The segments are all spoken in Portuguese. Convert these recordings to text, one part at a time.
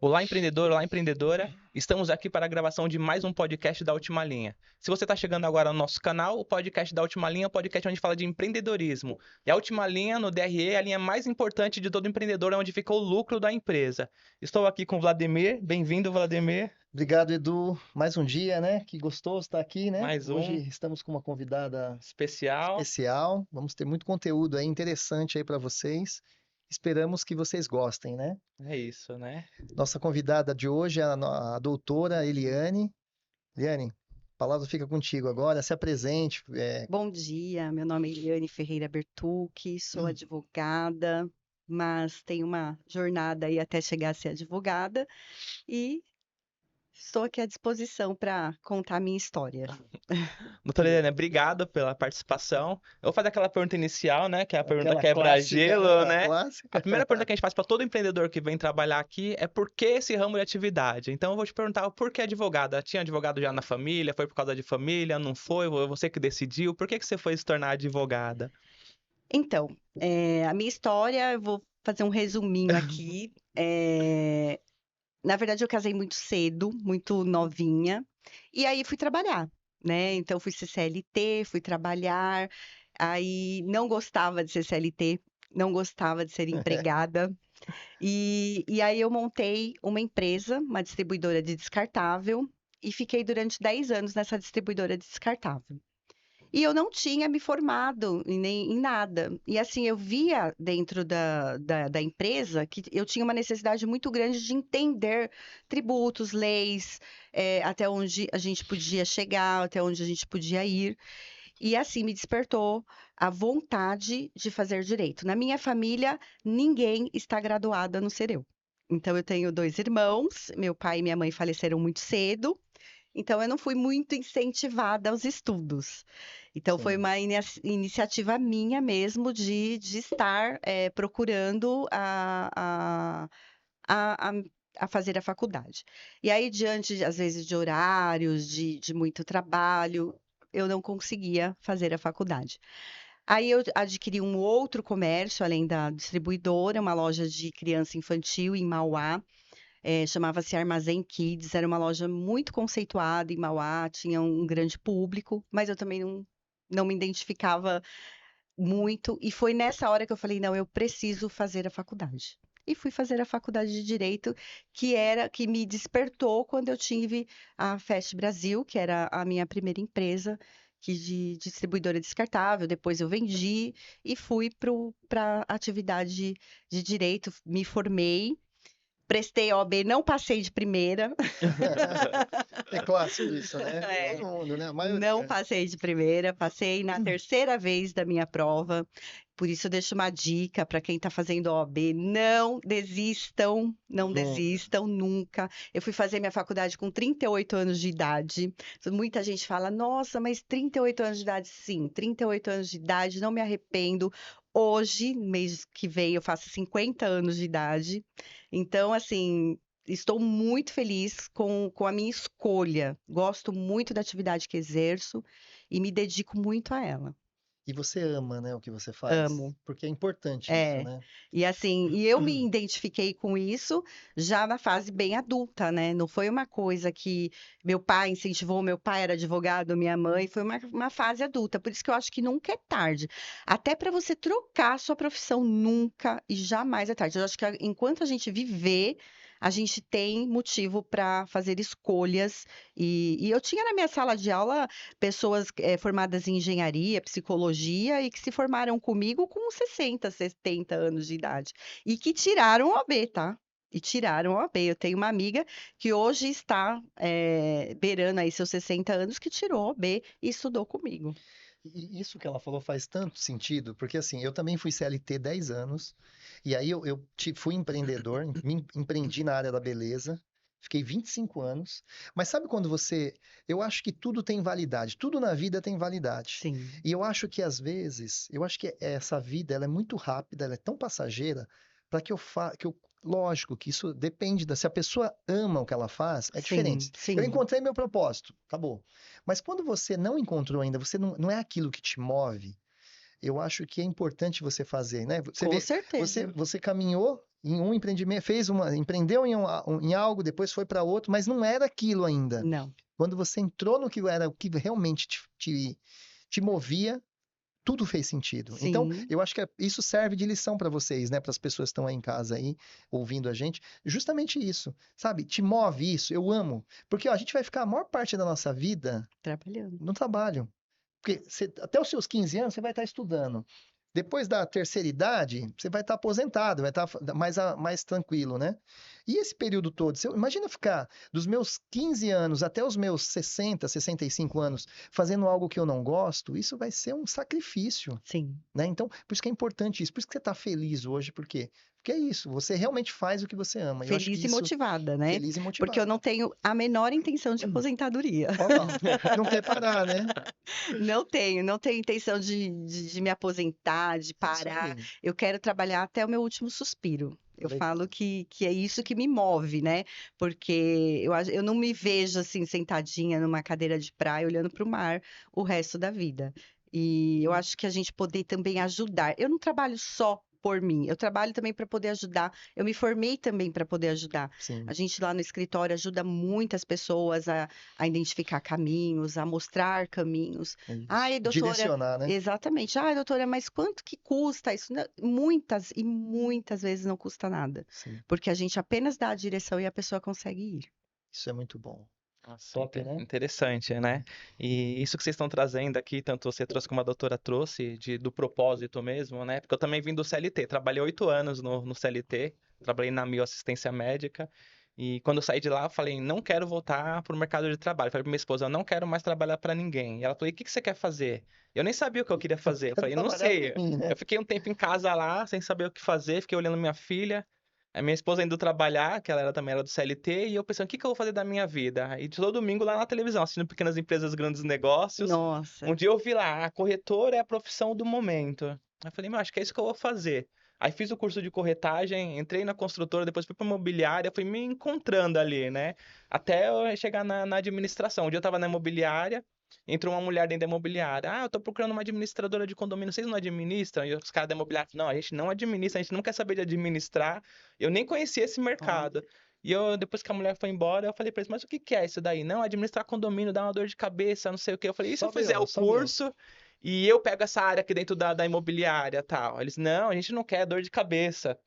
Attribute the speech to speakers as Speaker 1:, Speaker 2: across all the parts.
Speaker 1: Olá, empreendedor, olá, empreendedora. Estamos aqui para a gravação de mais um podcast da Última Linha. Se você está chegando agora no nosso canal, o podcast da Última Linha é o podcast onde fala de empreendedorismo. E a Última Linha, no DRE, é a linha mais importante de todo empreendedor, é onde fica o lucro da empresa. Estou aqui com o Vladimir. Bem-vindo, Vladimir.
Speaker 2: Obrigado, Edu. Mais um dia, né? Que gostoso estar aqui, né?
Speaker 1: Mais
Speaker 2: Hoje
Speaker 1: um
Speaker 2: estamos com uma convidada
Speaker 1: especial.
Speaker 2: especial. Vamos ter muito conteúdo aí interessante aí para vocês. Esperamos que vocês gostem, né?
Speaker 1: É isso, né?
Speaker 2: Nossa convidada de hoje é a doutora Eliane. Eliane, a palavra fica contigo agora. Se apresente.
Speaker 3: Bom dia, meu nome é Eliane Ferreira Bertucci, sou advogada, mas tenho uma jornada aí até chegar a ser advogada e estou aqui à disposição para contar a minha história.
Speaker 1: Doutora Helena, obrigado pela participação. Eu vou fazer aquela pergunta inicial, né? Que é a pergunta
Speaker 2: Aquela
Speaker 1: quebra-gelo,
Speaker 2: clássica,
Speaker 1: né?
Speaker 2: clássica.
Speaker 1: A primeira pergunta que a gente faz para todo empreendedor que vem trabalhar aqui é por que esse ramo de atividade? Então eu vou te perguntar por que advogada? Tinha advogado já na família? Foi por causa de família? Não foi? Você que decidiu? Por que você foi se tornar advogada?
Speaker 3: Então, a minha história, eu vou fazer um resuminho aqui. Na verdade, eu casei muito cedo, muito novinha, e aí fui trabalhar, né? Então, fui ser CLT, fui trabalhar, aí não gostava de ser CLT, não gostava de ser empregada, e aí eu montei uma empresa, uma distribuidora de descartável, e fiquei durante 10 anos nessa distribuidora de descartável. E eu não tinha me formado nem em nada. E assim, eu via dentro da empresa que eu tinha uma necessidade muito grande de entender tributos, leis, até onde a gente podia chegar, até onde a gente podia ir. E assim me despertou a vontade de fazer direito. Na minha família, ninguém está graduado a não ser eu. Então, eu tenho 2 irmãos, meu pai e minha mãe faleceram muito cedo. Então, eu não fui muito incentivada aos estudos. Então, foi
Speaker 2: Sim.
Speaker 3: uma iniciativa minha mesmo de estar procurando a, a, a fazer a faculdade. E aí, diante, às vezes, de horários, de muito trabalho, eu não conseguia fazer a faculdade. Aí, eu adquiri um outro comércio, além da distribuidora, uma loja de criança infantil em Mauá. Chamava-se Armazém Kids, era uma loja muito conceituada em Mauá, tinha um grande público, mas eu também não me identificava muito. E foi nessa hora que eu falei, não, eu preciso fazer a faculdade. E fui fazer a faculdade de Direito, que me despertou quando eu tive a Fast Brasil, que era a minha primeira empresa, que de distribuidora descartável. Depois eu vendi e fui para a atividade de Direito, me formei. Prestei OAB, não passei de primeira.
Speaker 2: É clássico isso, né?
Speaker 3: É,
Speaker 2: Todo mundo, né? A
Speaker 3: não
Speaker 2: maioria.
Speaker 3: passei de primeira, passei na terceira vez da minha prova. Por isso, eu deixo uma dica para quem está fazendo OAB: não desistam, não
Speaker 2: Nunca.
Speaker 3: desistam nunca. Eu fui fazer minha faculdade com 38 anos de idade. Muita gente fala, nossa, mas 38 anos de idade, sim, 38 anos de idade, não me arrependo. Hoje, mês que vem, eu faço 50 anos de idade. Então, assim, estou muito feliz com a minha escolha. Gosto muito da atividade que exerço e me dedico muito a ela.
Speaker 2: E você ama, né, o que você faz?
Speaker 3: Amo.
Speaker 2: Porque é importante isso,
Speaker 3: É.
Speaker 2: né?
Speaker 3: E assim, eu me identifiquei com isso já na fase bem adulta, né? Não foi uma coisa que meu pai incentivou, meu pai era advogado, minha mãe, foi uma fase adulta. Por isso que eu acho que nunca é tarde. Até para você trocar a sua profissão, nunca e jamais é tarde. Eu acho que enquanto a gente viver, a gente tem motivo para fazer escolhas. E eu tinha na minha sala de aula pessoas formadas em engenharia, psicologia e que se formaram comigo com 60, 70 anos de idade. E que tiraram o OAB, tá? E tiraram o OAB. Eu tenho uma amiga que hoje está beirando aí seus 60 anos, que tirou o OAB e estudou comigo.
Speaker 2: E isso que ela falou faz tanto sentido, porque assim, eu também fui CLT 10 anos, e aí fui empreendedor, empreendi na área da beleza, fiquei 25 anos, mas sabe quando você. Eu acho que tudo tem validade, tudo na vida tem validade.
Speaker 3: Sim,
Speaker 2: E eu acho que às vezes, eu acho que essa vida ela é muito rápida, ela é tão passageira, para que eu. Lógico que isso depende se a pessoa ama o que ela faz, é
Speaker 3: sim,
Speaker 2: diferente. Eu
Speaker 3: sim.
Speaker 2: encontrei meu propósito, acabou. Mas quando você não encontrou ainda, você não é aquilo que te move, eu acho que é importante você fazer, né? Você
Speaker 3: Com
Speaker 2: vê,
Speaker 3: certeza.
Speaker 2: você caminhou em um empreendimento, empreendeu em algo, depois foi para outro, mas não era aquilo ainda.
Speaker 3: Não,
Speaker 2: Quando você entrou no que era o que realmente te movia, tudo fez sentido. Então,
Speaker 3: sim,
Speaker 2: eu acho que isso serve de lição para vocês, né? Para as pessoas que estão aí em casa aí, ouvindo a gente. Justamente isso, sabe? Te move isso, eu amo. Porque ó, a gente vai ficar a maior parte da nossa vida
Speaker 3: trabalhando.
Speaker 2: no trabalho. Porque até os seus 15 anos você vai estar estudando. Depois da terceira idade, você vai estar aposentado, vai estar mais tranquilo, né? E esse período todo, imagina ficar dos meus 15 anos até os meus 60, 65 anos fazendo algo que eu não gosto, isso vai ser um sacrifício,
Speaker 3: Sim,
Speaker 2: né? Então, por isso que é importante isso, por isso que você está feliz hoje, por quê? Porque é isso, você realmente faz o que você ama. Eu acho que
Speaker 3: feliz e
Speaker 2: isso,
Speaker 3: motivada, né?
Speaker 2: feliz e
Speaker 3: Porque eu
Speaker 2: motivado.
Speaker 3: não tenho a menor intenção de aposentadoria.
Speaker 2: Ó lá, não quer parar, né?
Speaker 3: Não tenho intenção de me aposentar, de
Speaker 2: Isso
Speaker 3: parar.
Speaker 2: aí,
Speaker 3: Eu quero trabalhar até o meu último suspiro. Eu
Speaker 2: legal.
Speaker 3: falo que é isso que me move, né? Porque eu não me vejo assim, sentadinha numa cadeira de praia, olhando para o mar o resto da vida. E eu acho que a gente poder também ajudar. Eu não trabalho só por mim, eu trabalho também para poder ajudar. Eu me formei também para poder ajudar. A
Speaker 2: Sim,
Speaker 3: gente lá no escritório ajuda muitas pessoas a identificar caminhos, a mostrar caminhos.
Speaker 2: é isso.
Speaker 3: Ai, doutora,
Speaker 2: Direcionar, né?
Speaker 3: exatamente. Ai, doutora, mas quanto que custa isso? Muitas e muitas vezes não custa nada,
Speaker 2: Sim,
Speaker 3: porque a gente apenas dá a direção e a pessoa consegue ir.
Speaker 2: isso é muito bom.
Speaker 1: Nossa,
Speaker 2: Top, né?
Speaker 1: interessante, né? E isso que vocês estão trazendo aqui, tanto você trouxe como a doutora trouxe, do propósito mesmo, né? Porque eu também vim do CLT, trabalhei 8 anos no CLT, trabalhei na Mil Assistência Médica, e quando eu saí de lá, eu falei, não quero voltar para o mercado de trabalho. Eu falei para minha esposa, eu não quero mais trabalhar para ninguém. E ela falou, e o que você quer fazer? Eu nem sabia o que eu queria fazer. Eu
Speaker 2: Quero
Speaker 1: falei, não
Speaker 2: trabalhar para
Speaker 1: sei.
Speaker 2: mim, né?
Speaker 1: Eu fiquei um tempo em casa lá, sem saber o que fazer, fiquei olhando minha filha. A minha esposa indo trabalhar, que ela também era do CLT, e eu pensando, o que que eu vou fazer da minha vida? E todo domingo lá na televisão, assistindo Pequenas Empresas, Grandes Negócios. Um
Speaker 3: Nossa,
Speaker 1: dia eu vi lá, a corretora é a profissão do momento. Eu falei, meu, acho que é isso que eu vou fazer. Aí fiz o curso de corretagem, entrei na construtora, depois fui para imobiliária, fui me encontrando ali, né? Até eu chegar na administração. Um dia eu tava na imobiliária, entrou uma mulher dentro da imobiliária. Ah, eu tô procurando uma administradora de condomínio, vocês não administram? E os caras da imobiliária, não, a gente não administra, a gente não quer saber de administrar. Eu nem conhecia esse mercado.
Speaker 3: olha,
Speaker 1: E eu, depois que a mulher foi embora, eu falei pra eles, mas o que que é isso daí? Não, administrar condomínio dá uma dor de cabeça, não sei o quê. Eu falei, e se eu
Speaker 2: Só
Speaker 1: fizer
Speaker 2: meu,
Speaker 1: o
Speaker 2: só meu.
Speaker 1: curso e eu pego essa área aqui dentro da imobiliária tal? Eles, não, a gente não quer dor de cabeça.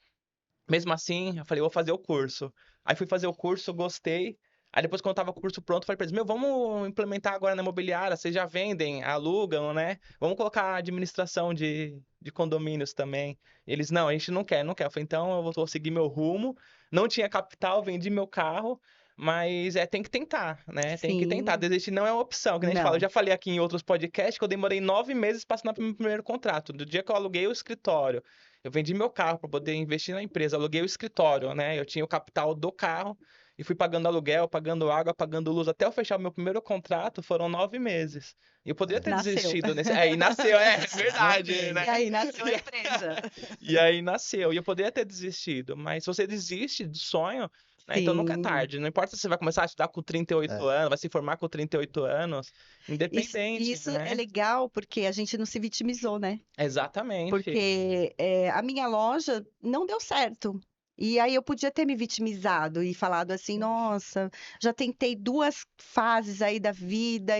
Speaker 1: Mesmo assim, eu falei, eu vou fazer o curso. Aí fui fazer o curso, gostei. Aí depois, quando tava com o curso pronto, eu falei pra eles, meu, vamos implementar agora na imobiliária, vocês já vendem, alugam, né? Vamos colocar a administração de condomínios também. Eles, não, a gente não quer, não quer. Eu falei, então eu vou seguir meu rumo. Não tinha capital, vendi meu carro, mas tem que tentar, né? Tem que tentar.
Speaker 3: sim,
Speaker 1: Desistir não é uma opção, que nem a gente fala. Eu
Speaker 3: não.
Speaker 1: já falei aqui em outros podcasts que eu demorei 9 meses para assinar meu primeiro contrato. Do dia que eu aluguei o escritório, eu vendi meu carro para poder investir na empresa, aluguei o escritório, né? Eu tinha o capital do carro e fui pagando aluguel, pagando água, pagando luz. Até eu fechar o meu primeiro contrato, foram 9 meses. E eu poderia ter
Speaker 3: Nasceu.
Speaker 1: desistido nesse. E nasceu, é verdade,
Speaker 3: E
Speaker 1: né?
Speaker 3: aí nasceu a empresa.
Speaker 1: E aí nasceu. E eu poderia ter desistido, mas se você desiste do sonho, né? Então nunca é
Speaker 3: Sim.
Speaker 1: tarde. Não importa se você vai começar a estudar com 38
Speaker 2: É,
Speaker 1: anos, vai se formar com 38 anos,
Speaker 3: Isso,
Speaker 1: independente,
Speaker 3: isso é
Speaker 1: né?
Speaker 3: legal porque a gente não se vitimizou, né?
Speaker 1: Exatamente.
Speaker 3: Porque a minha loja não deu certo. E aí eu podia ter me vitimizado e falado assim, nossa, já tentei duas fases aí da vida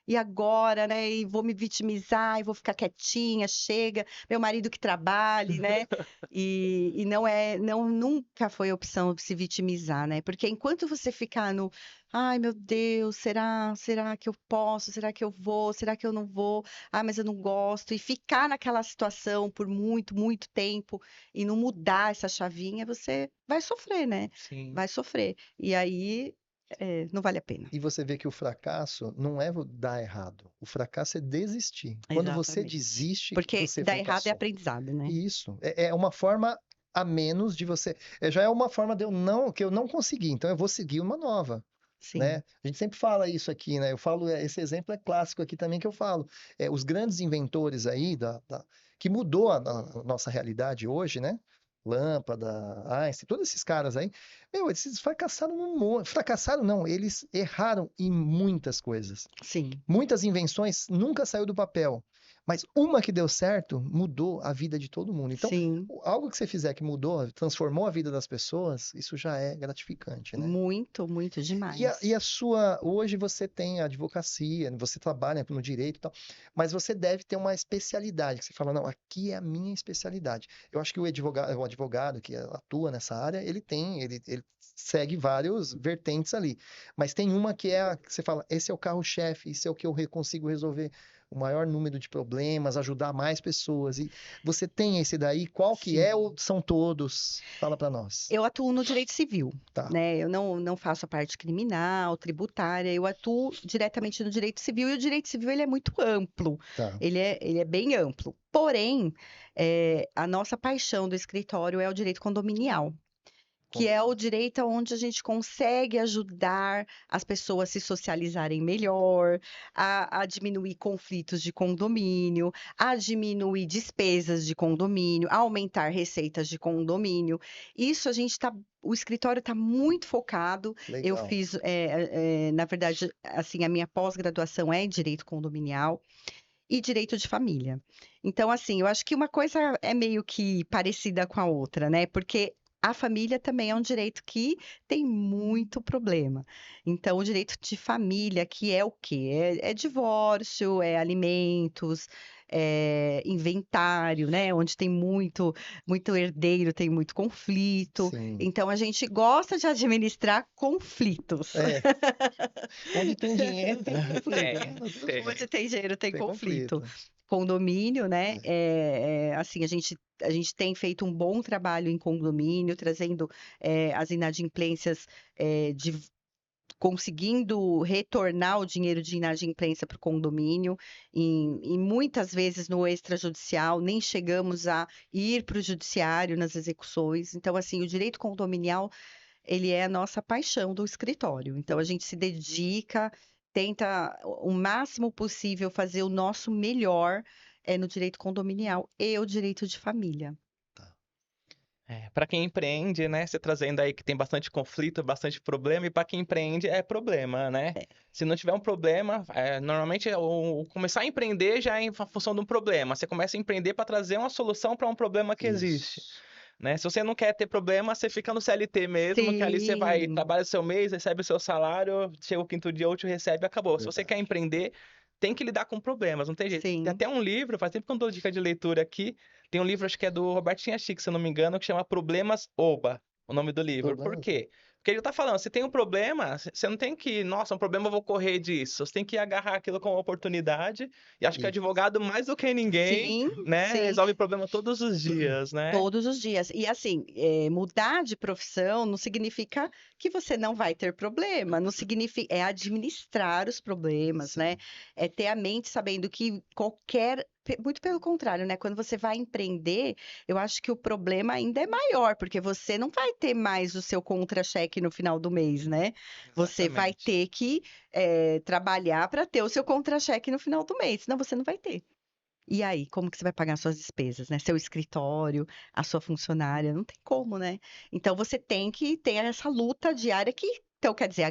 Speaker 3: e agora, né? E vou me vitimizar e vou ficar quietinha, chega, meu marido que trabalhe, né? E não, nunca foi opção se vitimizar, né? Porque enquanto você ficar no, ai meu Deus, será que eu posso? Será que eu vou? Será que eu não vou? Ah, mas eu não gosto, e ficar naquela situação por muito, muito tempo e não mudar essa chavinha, você vai sofrer, né?
Speaker 1: Sim.
Speaker 3: Vai sofrer. E aí, não vale a pena.
Speaker 2: e você vê que o fracasso não é dar errado. O fracasso é desistir. Quando você
Speaker 3: Exatamente.
Speaker 2: desiste,
Speaker 3: Porque
Speaker 2: você
Speaker 3: dar errado é
Speaker 2: fracassou.
Speaker 3: aprendizado, né?
Speaker 2: E isso é uma forma a menos de você. Já é uma forma de que eu não consegui, então eu vou seguir uma nova. Né?
Speaker 3: Sim,
Speaker 2: A gente sempre fala isso aqui, né? Eu falo, esse exemplo é clássico aqui também que eu falo. Os grandes inventores aí que mudou a nossa realidade hoje, né? Lâmpada, Einstein, todos esses caras aí, meu, eles fracassaram fracassaram não, eles erraram em muitas coisas.
Speaker 3: sim,
Speaker 2: Muitas invenções nunca saiu do papel, Mas uma que deu certo mudou a vida de todo mundo. Então,
Speaker 3: Sim,
Speaker 2: algo que você fizer que mudou, transformou a vida das pessoas, isso já é gratificante, né?
Speaker 3: muito, muito
Speaker 2: E a,
Speaker 3: demais.
Speaker 2: e a sua, hoje você tem a advocacia, você trabalha no direito e tal, mas você deve ter uma especialidade, que você fala, não, aqui é a minha especialidade. Eu acho que o advogado que atua nessa área, ele segue vários vertentes ali, mas tem uma que é a que você fala, esse é o carro-chefe, isso é o que eu consigo resolver o maior número de problemas, ajudar mais pessoas. E você tem esse daí, qual que é ou
Speaker 3: Sim.
Speaker 2: são todos? Fala para nós.
Speaker 3: Eu atuo no direito civil,
Speaker 2: Tá,
Speaker 3: né? Eu não faço a parte criminal, tributária, eu atuo diretamente no direito civil, e o direito civil ele é muito amplo,
Speaker 2: tá.
Speaker 3: ele é bem amplo. Porém, a nossa paixão do escritório é o direito condominial, que é o direito onde a gente consegue ajudar as pessoas a se socializarem melhor, a diminuir conflitos de condomínio, a diminuir despesas de condomínio, a aumentar receitas de condomínio. Isso a gente está. O escritório está muito focado. Eu
Speaker 2: Legal.
Speaker 3: fiz, na verdade, assim, a minha pós-graduação é em direito condominial e direito de família. Então, assim, eu acho que uma coisa é meio que parecida com a outra, né? Porque a família também é um direito que tem muito problema. Então, o direito de família, que é o quê? É divórcio, é alimentos, é inventário, né? Onde tem muito herdeiro, tem muito conflito.
Speaker 2: Sim.
Speaker 3: Então, a gente gosta de administrar conflitos.
Speaker 2: É, onde tem dinheiro tem conflito, né?
Speaker 1: Tem,
Speaker 2: Não tem
Speaker 1: tem.
Speaker 3: Onde
Speaker 2: jeito.
Speaker 3: tem dinheiro, tem
Speaker 2: Tem
Speaker 3: conflito.
Speaker 2: conflito.
Speaker 3: Condomínio, né?
Speaker 2: É.
Speaker 3: Assim, a gente tem feito um bom trabalho em condomínio, trazendo as inadimplências, conseguindo retornar o dinheiro de inadimplência para o condomínio, e muitas vezes no extrajudicial, nem chegamos a ir para o judiciário nas execuções. Então, assim, o direito condominial ele é a nossa paixão do escritório. Então, a gente se dedica, tenta o máximo possível fazer o nosso melhor no direito condominial e o direito de família.
Speaker 2: Tá.
Speaker 1: Para quem empreende, né? Você trazendo aí que tem bastante conflito, bastante problema, e para quem empreende é problema, né? Se não tiver um problema, normalmente começar a empreender já é em função de um problema. Você começa a empreender para trazer uma solução para um problema que existe.
Speaker 2: Isso.
Speaker 1: Né? Se você não quer ter problema, você fica no CLT mesmo, que ali você vai,
Speaker 3: Sim,
Speaker 1: trabalha o seu mês, recebe o seu salário, chega o quinto dia útil, recebe, acabou. Se você quer
Speaker 2: Verdade.
Speaker 1: empreender, tem que lidar com problemas, não tem jeito. Tem
Speaker 3: sim.
Speaker 1: até um livro, faz tempo que eu não dou dica de leitura aqui, tem um livro, acho que é do Robertinho Chico, se eu não me engano, que chama Problemas Oba, o nome do livro. Por
Speaker 2: Problemas.
Speaker 1: quê? Porque ele tá falando, se tem um problema, você não tem que, nossa, um problema, eu vou correr disso. Você tem que agarrar aquilo como oportunidade. E acho que o
Speaker 2: Isso.
Speaker 1: advogado, mais do que ninguém,
Speaker 3: Sim,
Speaker 1: né,
Speaker 3: sim.
Speaker 1: resolve problema todos os dias, né?
Speaker 3: Todos os dias. E assim, mudar de profissão não significa que você não vai ter problema, não significa, é administrar os problemas, né?
Speaker 2: Sim.
Speaker 3: É ter a mente sabendo que muito pelo contrário, né? Quando você vai empreender, eu acho que o problema ainda é maior, porque você não vai ter mais o seu contra-cheque no final do mês, né? Você vai
Speaker 1: Exatamente.
Speaker 3: ter que trabalhar para ter o seu contra-cheque no final do mês, senão você não vai ter. E aí, como que você vai pagar suas despesas, né? Seu escritório, a sua funcionária, não tem como, né? Então você tem que ter essa luta diária que, então, quer dizer,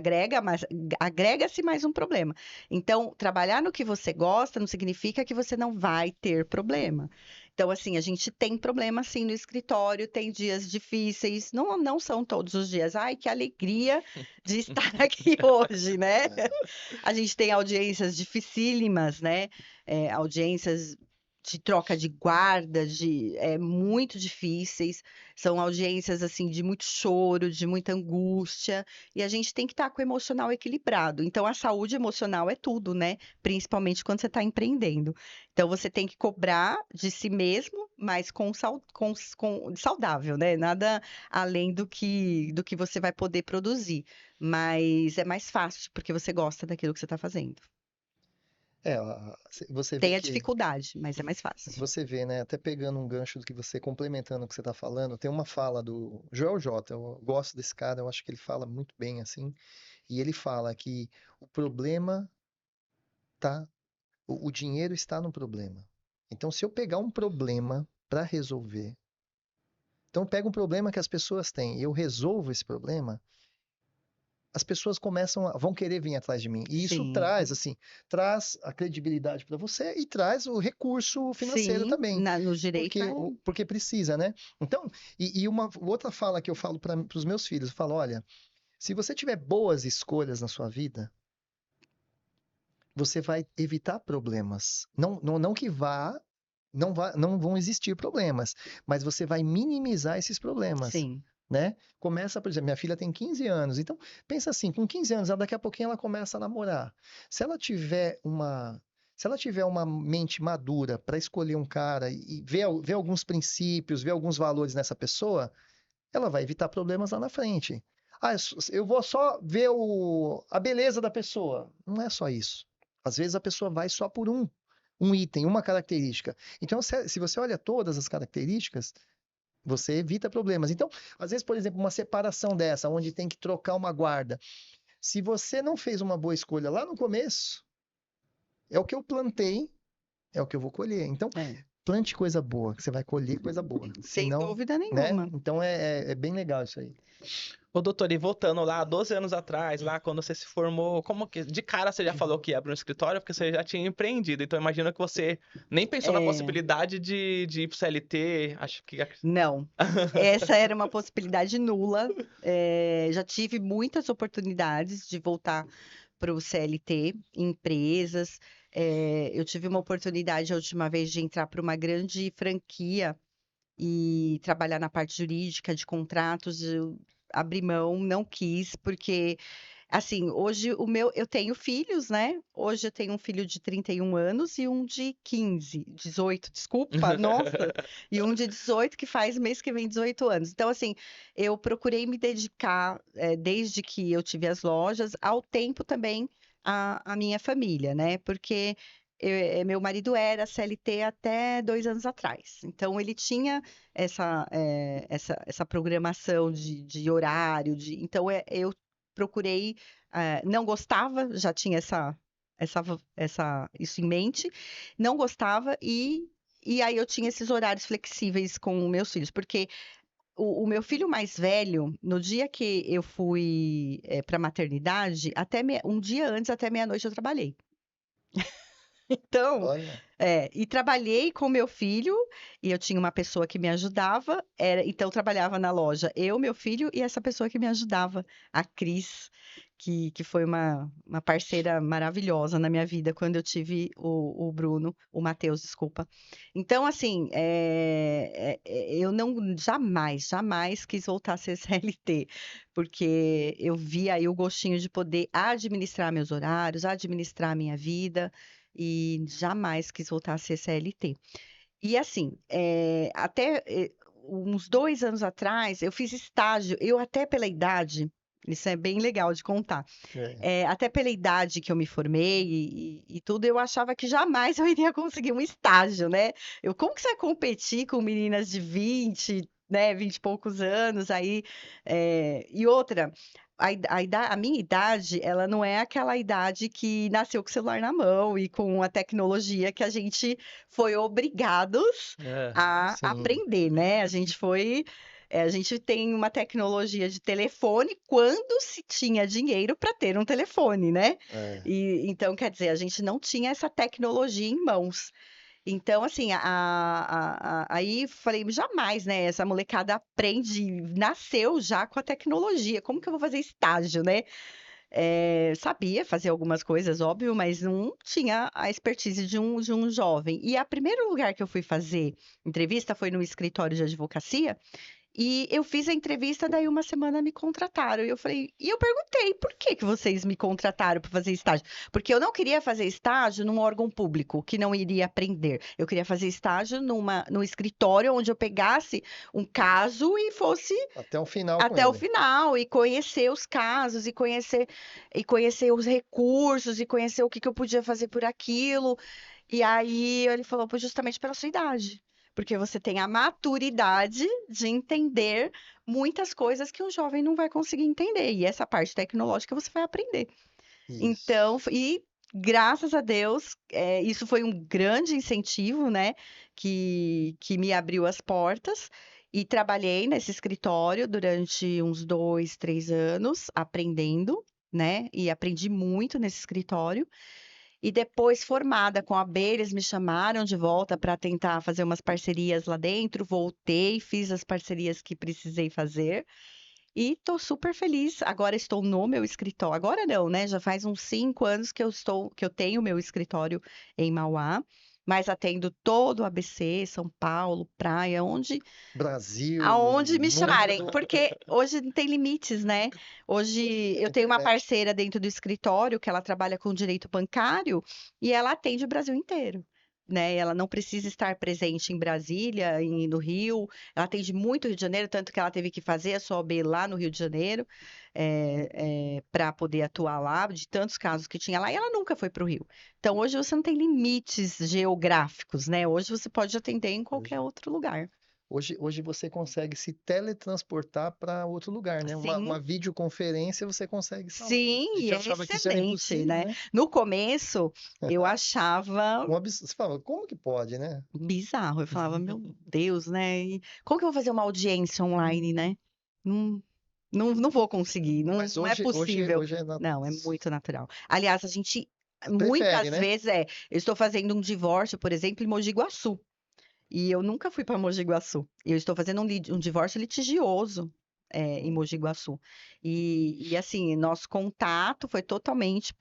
Speaker 3: agrega-se mais um problema. Então, trabalhar no que você gosta não significa que você não vai ter problema. Então, assim, a gente tem problema sim no escritório, tem dias difíceis, não são todos os dias. Ai, que alegria de estar aqui hoje, né?
Speaker 2: É.
Speaker 3: A gente tem audiências dificílimas, né? Audiências de troca de guarda, muito difíceis. São audiências assim de muito choro, de muita angústia, e a gente tem que estar com o emocional equilibrado. Então, a saúde emocional é tudo, né? Principalmente quando você está empreendendo. Então, você tem que cobrar de si mesmo, mas saudável, né? Nada além do que você vai poder produzir. Mas é mais fácil, porque você gosta daquilo que você está fazendo.
Speaker 2: É, você vê
Speaker 3: Tem a
Speaker 2: que
Speaker 3: dificuldade, mas é mais fácil.
Speaker 2: você vê, né? Até pegando um gancho do que você complementando o que você está falando, tem uma fala do Joel J. Eu gosto desse cara, eu acho que ele fala muito bem assim. E ele fala que o problema tá, o dinheiro está no problema. Então, se eu pegar um problema para resolver, então eu pego um problema que as pessoas têm e eu resolvo esse problema, as pessoas vão querer vir atrás de mim. E isso
Speaker 3: Sim.
Speaker 2: traz a credibilidade para você e traz o recurso financeiro
Speaker 3: Sim,
Speaker 2: também.
Speaker 3: no direito
Speaker 2: Porque precisa, né? Então, e uma outra fala que eu falo para os meus filhos, eu falo, olha, se você tiver boas escolhas na sua vida, você vai evitar problemas. Não que não vão existir problemas, mas você vai minimizar esses problemas,
Speaker 3: Sim,
Speaker 2: né? Começa, por exemplo, minha filha tem 15 anos, então pensa assim, com 15 anos, daqui a pouquinho ela começa a namorar. Se ela tiver uma mente madura para escolher um cara e ver alguns princípios, ver alguns valores nessa pessoa, ela vai evitar problemas lá na frente. Ah, eu vou só ver a beleza da pessoa. Não é só isso. Às vezes a pessoa vai só por um item, uma característica. Então, se você olha todas as características, você evita problemas. Então, às vezes, por exemplo, uma separação dessa, onde tem que trocar uma guarda. Se você não fez uma boa escolha lá no começo, é o que eu plantei, é o que eu vou colher. Então, plante coisa boa, que você vai colher coisa boa.
Speaker 3: sem
Speaker 2: Senão,
Speaker 3: dúvida
Speaker 2: né?
Speaker 3: nenhuma.
Speaker 2: Então, é bem legal isso aí.
Speaker 1: Ô, doutor, e voltando lá, 12 anos atrás, lá quando você se formou, como que de cara você já falou que ia abrir um escritório, porque você já tinha empreendido, então imagino que você nem pensou na possibilidade de ir pro CLT, acho que...
Speaker 3: Não, essa era uma possibilidade nula. Já tive muitas oportunidades de voltar para o CLT, em empresas. Eu tive uma oportunidade a última vez de entrar para uma grande franquia e trabalhar na parte jurídica de contratos. Eu abri mão, não quis, porque assim, hoje eu tenho filhos, né? Hoje eu tenho um filho de 31 anos e um de 18, desculpa, nossa, e um de 18 que faz mês que vem 18 anos. Então, assim, eu procurei me dedicar, desde que eu tive as lojas, ao tempo também à minha família, né? Porque meu marido era CLT até 2 anos atrás. Então, ele tinha essa programação de horário, então eu procurei, não gostava, já tinha isso em mente, não gostava e aí eu tinha esses horários flexíveis com meus filhos, porque o meu filho mais velho, no dia que eu fui para maternidade, um dia antes, até meia-noite, eu trabalhei. Então,
Speaker 2: Olha,
Speaker 3: e trabalhei com meu filho, e eu tinha uma pessoa que me ajudava, então eu trabalhava na loja, eu, meu filho e essa pessoa que me ajudava, a Cris, que foi uma parceira maravilhosa na minha vida quando eu tive o Bruno, o Matheus, desculpa. Então, assim, eu não jamais quis voltar a ser CLT, porque eu vi aí o gostinho de poder administrar meus horários, administrar a minha vida, e jamais quis voltar a ser CLT. E assim, até uns 2 anos atrás, eu fiz estágio, eu até pela idade, isso é bem legal de contar, até pela idade que eu me formei e tudo, eu achava que jamais eu iria conseguir um estágio, né? Como que você vai competir com meninas de 20, né, 20 e poucos anos aí? E outra, a minha idade, ela não é aquela idade que nasceu com o celular na mão e com a tecnologia que a gente foi obrigados a
Speaker 2: sim.
Speaker 3: aprender, né? A gente tem uma tecnologia de telefone quando se tinha dinheiro para ter um telefone, né? Então, quer dizer, a gente não tinha essa tecnologia em mãos. Então, assim, aí falei, jamais, né? Essa molecada nasceu já com a tecnologia. Como que eu vou fazer estágio, né? Sabia fazer algumas coisas, óbvio, mas não tinha a expertise de um jovem. E o primeiro lugar que eu fui fazer entrevista foi no escritório de advocacia. E eu fiz a entrevista, daí uma semana me contrataram. E eu perguntei, por que que vocês me contrataram para fazer estágio? Porque eu não queria fazer estágio num órgão público, que não iria aprender. Eu queria fazer estágio num escritório onde eu pegasse um caso e fosse
Speaker 2: até o final
Speaker 3: até o final, e conhecer os casos, e conhecer os recursos, e conhecer o que que eu podia fazer por aquilo. E aí ele falou, "Pois justamente pela sua idade. Porque você tem a maturidade de entender muitas coisas que um jovem não vai conseguir entender. E essa parte tecnológica você vai aprender.
Speaker 2: Isso.
Speaker 3: Então, graças a Deus, isso foi um grande incentivo, né? Que me abriu as portas. E trabalhei nesse escritório durante uns 2, 3 anos, aprendendo, né? E aprendi muito nesse escritório. E depois, formada com abelhas, me chamaram de volta para tentar fazer umas parcerias lá dentro. Voltei, fiz as parcerias que precisei fazer. E estou super feliz. Agora estou no meu escritório. Agora não, né? Já faz uns 5 anos que eu tenho meu escritório em Mauá, mas atendo todo o ABC, São Paulo, Praia,
Speaker 2: Brasil,
Speaker 3: aonde me chamarem,
Speaker 2: mundo,
Speaker 3: porque hoje não tem limites, né? Hoje eu tenho uma
Speaker 2: internet.
Speaker 3: parceira dentro do escritório que ela trabalha com direito bancário e ela atende o Brasil inteiro. Né? Ela não precisa estar presente em Brasília, no Rio. Ela atende muito o Rio de Janeiro, tanto que ela teve que fazer a sua OAB lá no Rio de Janeiro, para poder atuar lá, de tantos casos que tinha lá, e ela nunca foi para o Rio. Então, hoje você não tem limites geográficos, né? Hoje você pode atender em qualquer outro lugar.
Speaker 2: Hoje você consegue se teletransportar para outro lugar, né?
Speaker 3: Sim,
Speaker 2: Uma videoconferência você consegue salvar.
Speaker 3: sim,
Speaker 2: A
Speaker 3: e
Speaker 2: gente
Speaker 3: é
Speaker 2: achava que isso era
Speaker 3: excelente,
Speaker 2: impossível,
Speaker 3: né?
Speaker 2: né?
Speaker 3: No começo, eu achava
Speaker 2: Você fala, como que pode, né?
Speaker 3: bizarro. Eu falava, meu Deus, né? E como que eu vou fazer uma audiência online, né? Não, não vou conseguir,
Speaker 2: Mas
Speaker 3: não é possível.
Speaker 2: hoje é
Speaker 3: Não, é muito natural. Aliás, a gente,
Speaker 2: prefere,
Speaker 3: muitas
Speaker 2: né?
Speaker 3: vezes, eu estou fazendo um divórcio, por exemplo, em Mogi Guaçu. E eu nunca fui para Mogi Guaçu. Eu estou fazendo um divórcio litigioso, em Mogi Guaçu. E assim, nosso contato foi totalmente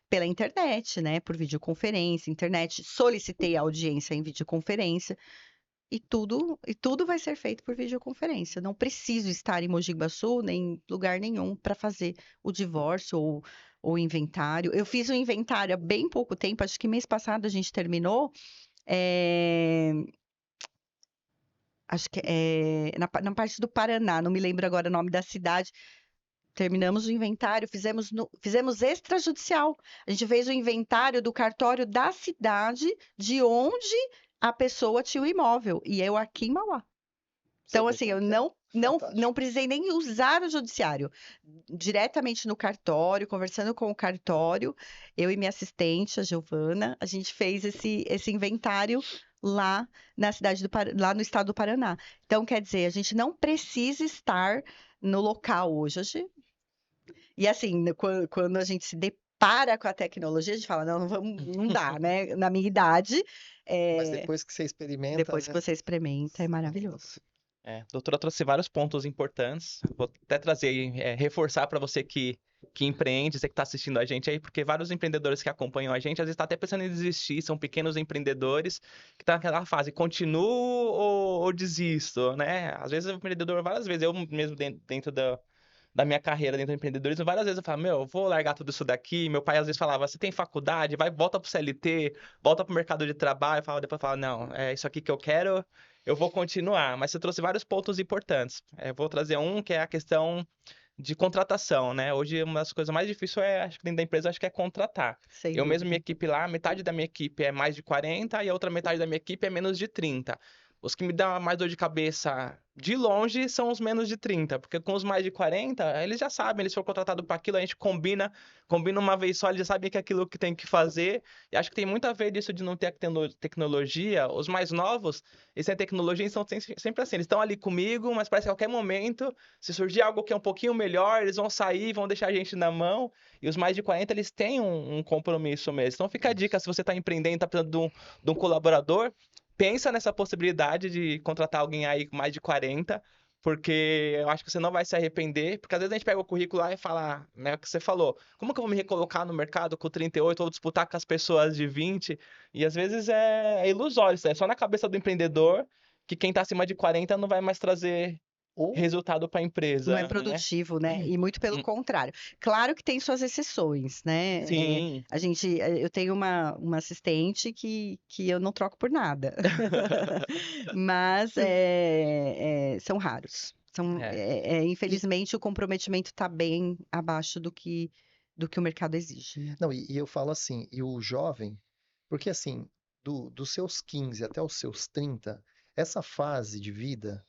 Speaker 3: pela internet, né? Por videoconferência, internet. Solicitei a audiência em videoconferência. E tudo vai ser feito por videoconferência. Não preciso estar em Mogi Guaçu, nem em lugar nenhum, para fazer o divórcio ou o inventário. Eu fiz o inventário há bem pouco tempo, acho que mês passado a gente terminou. É, acho que é na parte do Paraná, não me lembro agora o nome da cidade. Terminamos o inventário, fizemos extrajudicial. A gente fez o inventário do cartório da cidade de onde a pessoa tinha o imóvel. E eu aqui em Mauá.
Speaker 2: Você
Speaker 3: Então,
Speaker 2: vê
Speaker 3: assim,
Speaker 2: como
Speaker 3: eu
Speaker 2: que é
Speaker 3: não
Speaker 2: fantástico.
Speaker 3: precisei nem usar o judiciário. Diretamente no cartório, conversando com o cartório, eu e minha assistente, a Giovana, a gente fez esse inventário lá na lá no estado do Paraná. Então, quer dizer, a gente não precisa estar no local hoje. E assim, quando a gente se depara com a tecnologia, a gente fala, não, não dá, né? Na minha idade,
Speaker 2: Mas
Speaker 3: é,
Speaker 2: depois que você experimenta,
Speaker 3: depois que
Speaker 2: né?
Speaker 3: você experimenta, é maravilhoso.
Speaker 1: A doutora trouxe vários pontos importantes. Vou até trazer, reforçar para você que empreende, você que está assistindo a gente aí, porque vários empreendedores que acompanham a gente, às vezes está até pensando em desistir, são pequenos empreendedores que estão naquela fase, continuo ou desisto, né? Às vezes o empreendedor, várias vezes, eu mesmo dentro da minha carreira dentro do empreendedorismo, várias vezes eu falo, meu, eu vou largar tudo isso daqui. Meu pai às vezes falava, você tem faculdade, volta pro CLT, volta pro mercado de trabalho. Depois eu falava, não, é isso aqui que eu quero, eu vou continuar. Mas você trouxe vários pontos importantes. Eu vou trazer um que é a questão de contratação, né? Hoje uma das coisas mais difíceis acho que dentro da empresa, acho que é contratar.
Speaker 3: Sem
Speaker 1: Eu mesmo, minha
Speaker 3: dúvida.
Speaker 1: equipe lá, metade da minha equipe é mais de 40 e a outra metade da minha equipe é menos de 30. Os que me dão mais dor de cabeça de longe são os menos de 30, porque com os mais de 40, eles já sabem, eles foram contratados para aquilo, a gente combina uma vez só, eles já sabem que é aquilo que tem que fazer. E acho que tem muito a ver disso de não ter tecnologia. Os mais novos, eles têm tecnologia e são sempre assim, eles estão ali comigo, mas parece que a qualquer momento, se surgir algo que é um pouquinho melhor, eles vão sair, vão deixar a gente na mão. E os mais de 40, eles têm um compromisso mesmo. Então fica a dica, se você está empreendendo, está precisando de um colaborador, pensa nessa possibilidade de contratar alguém aí com mais de 40, porque eu acho que você não vai se arrepender, porque às vezes a gente pega o currículo lá e fala, né, o que você falou, como que eu vou me recolocar no mercado com 38 ou disputar com as pessoas de 20? E às vezes é ilusório, isso é só na cabeça do empreendedor que quem tá acima de 40 não vai mais trazer
Speaker 2: Ou
Speaker 1: resultado para a
Speaker 3: Não é
Speaker 1: empresa, né?
Speaker 3: produtivo, né? E muito pelo
Speaker 1: Hum,
Speaker 3: contrário. Claro que tem suas exceções, né?
Speaker 1: Sim.
Speaker 3: Eu tenho uma assistente que eu não troco por nada. Mas são raros.
Speaker 1: É.
Speaker 2: e,
Speaker 3: Infelizmente, o comprometimento está bem abaixo do que o mercado exige, né?
Speaker 2: não, e eu falo assim, e o jovem, porque assim, dos seus 15 até os seus 30, essa fase de vida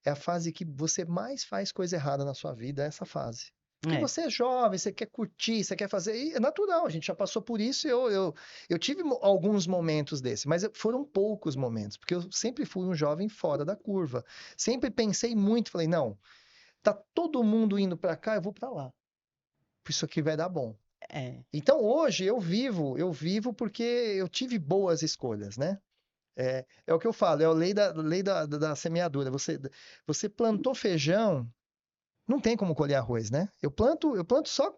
Speaker 2: é a fase que você mais faz coisa errada na sua vida, é essa fase. Porque você é jovem, você quer curtir, você quer fazer. E é natural, a gente já passou por isso. Eu tive alguns momentos desses, mas foram poucos momentos, porque eu sempre fui um jovem fora da curva. Sempre pensei muito, falei, não, tá todo mundo indo para cá, eu vou para lá. Isso aqui vai dar bom.
Speaker 3: É,
Speaker 2: Então hoje eu vivo porque eu tive boas escolhas, né? É o que eu falo, é a lei da semeadura. Você plantou feijão, não tem como colher arroz, né? Eu planto só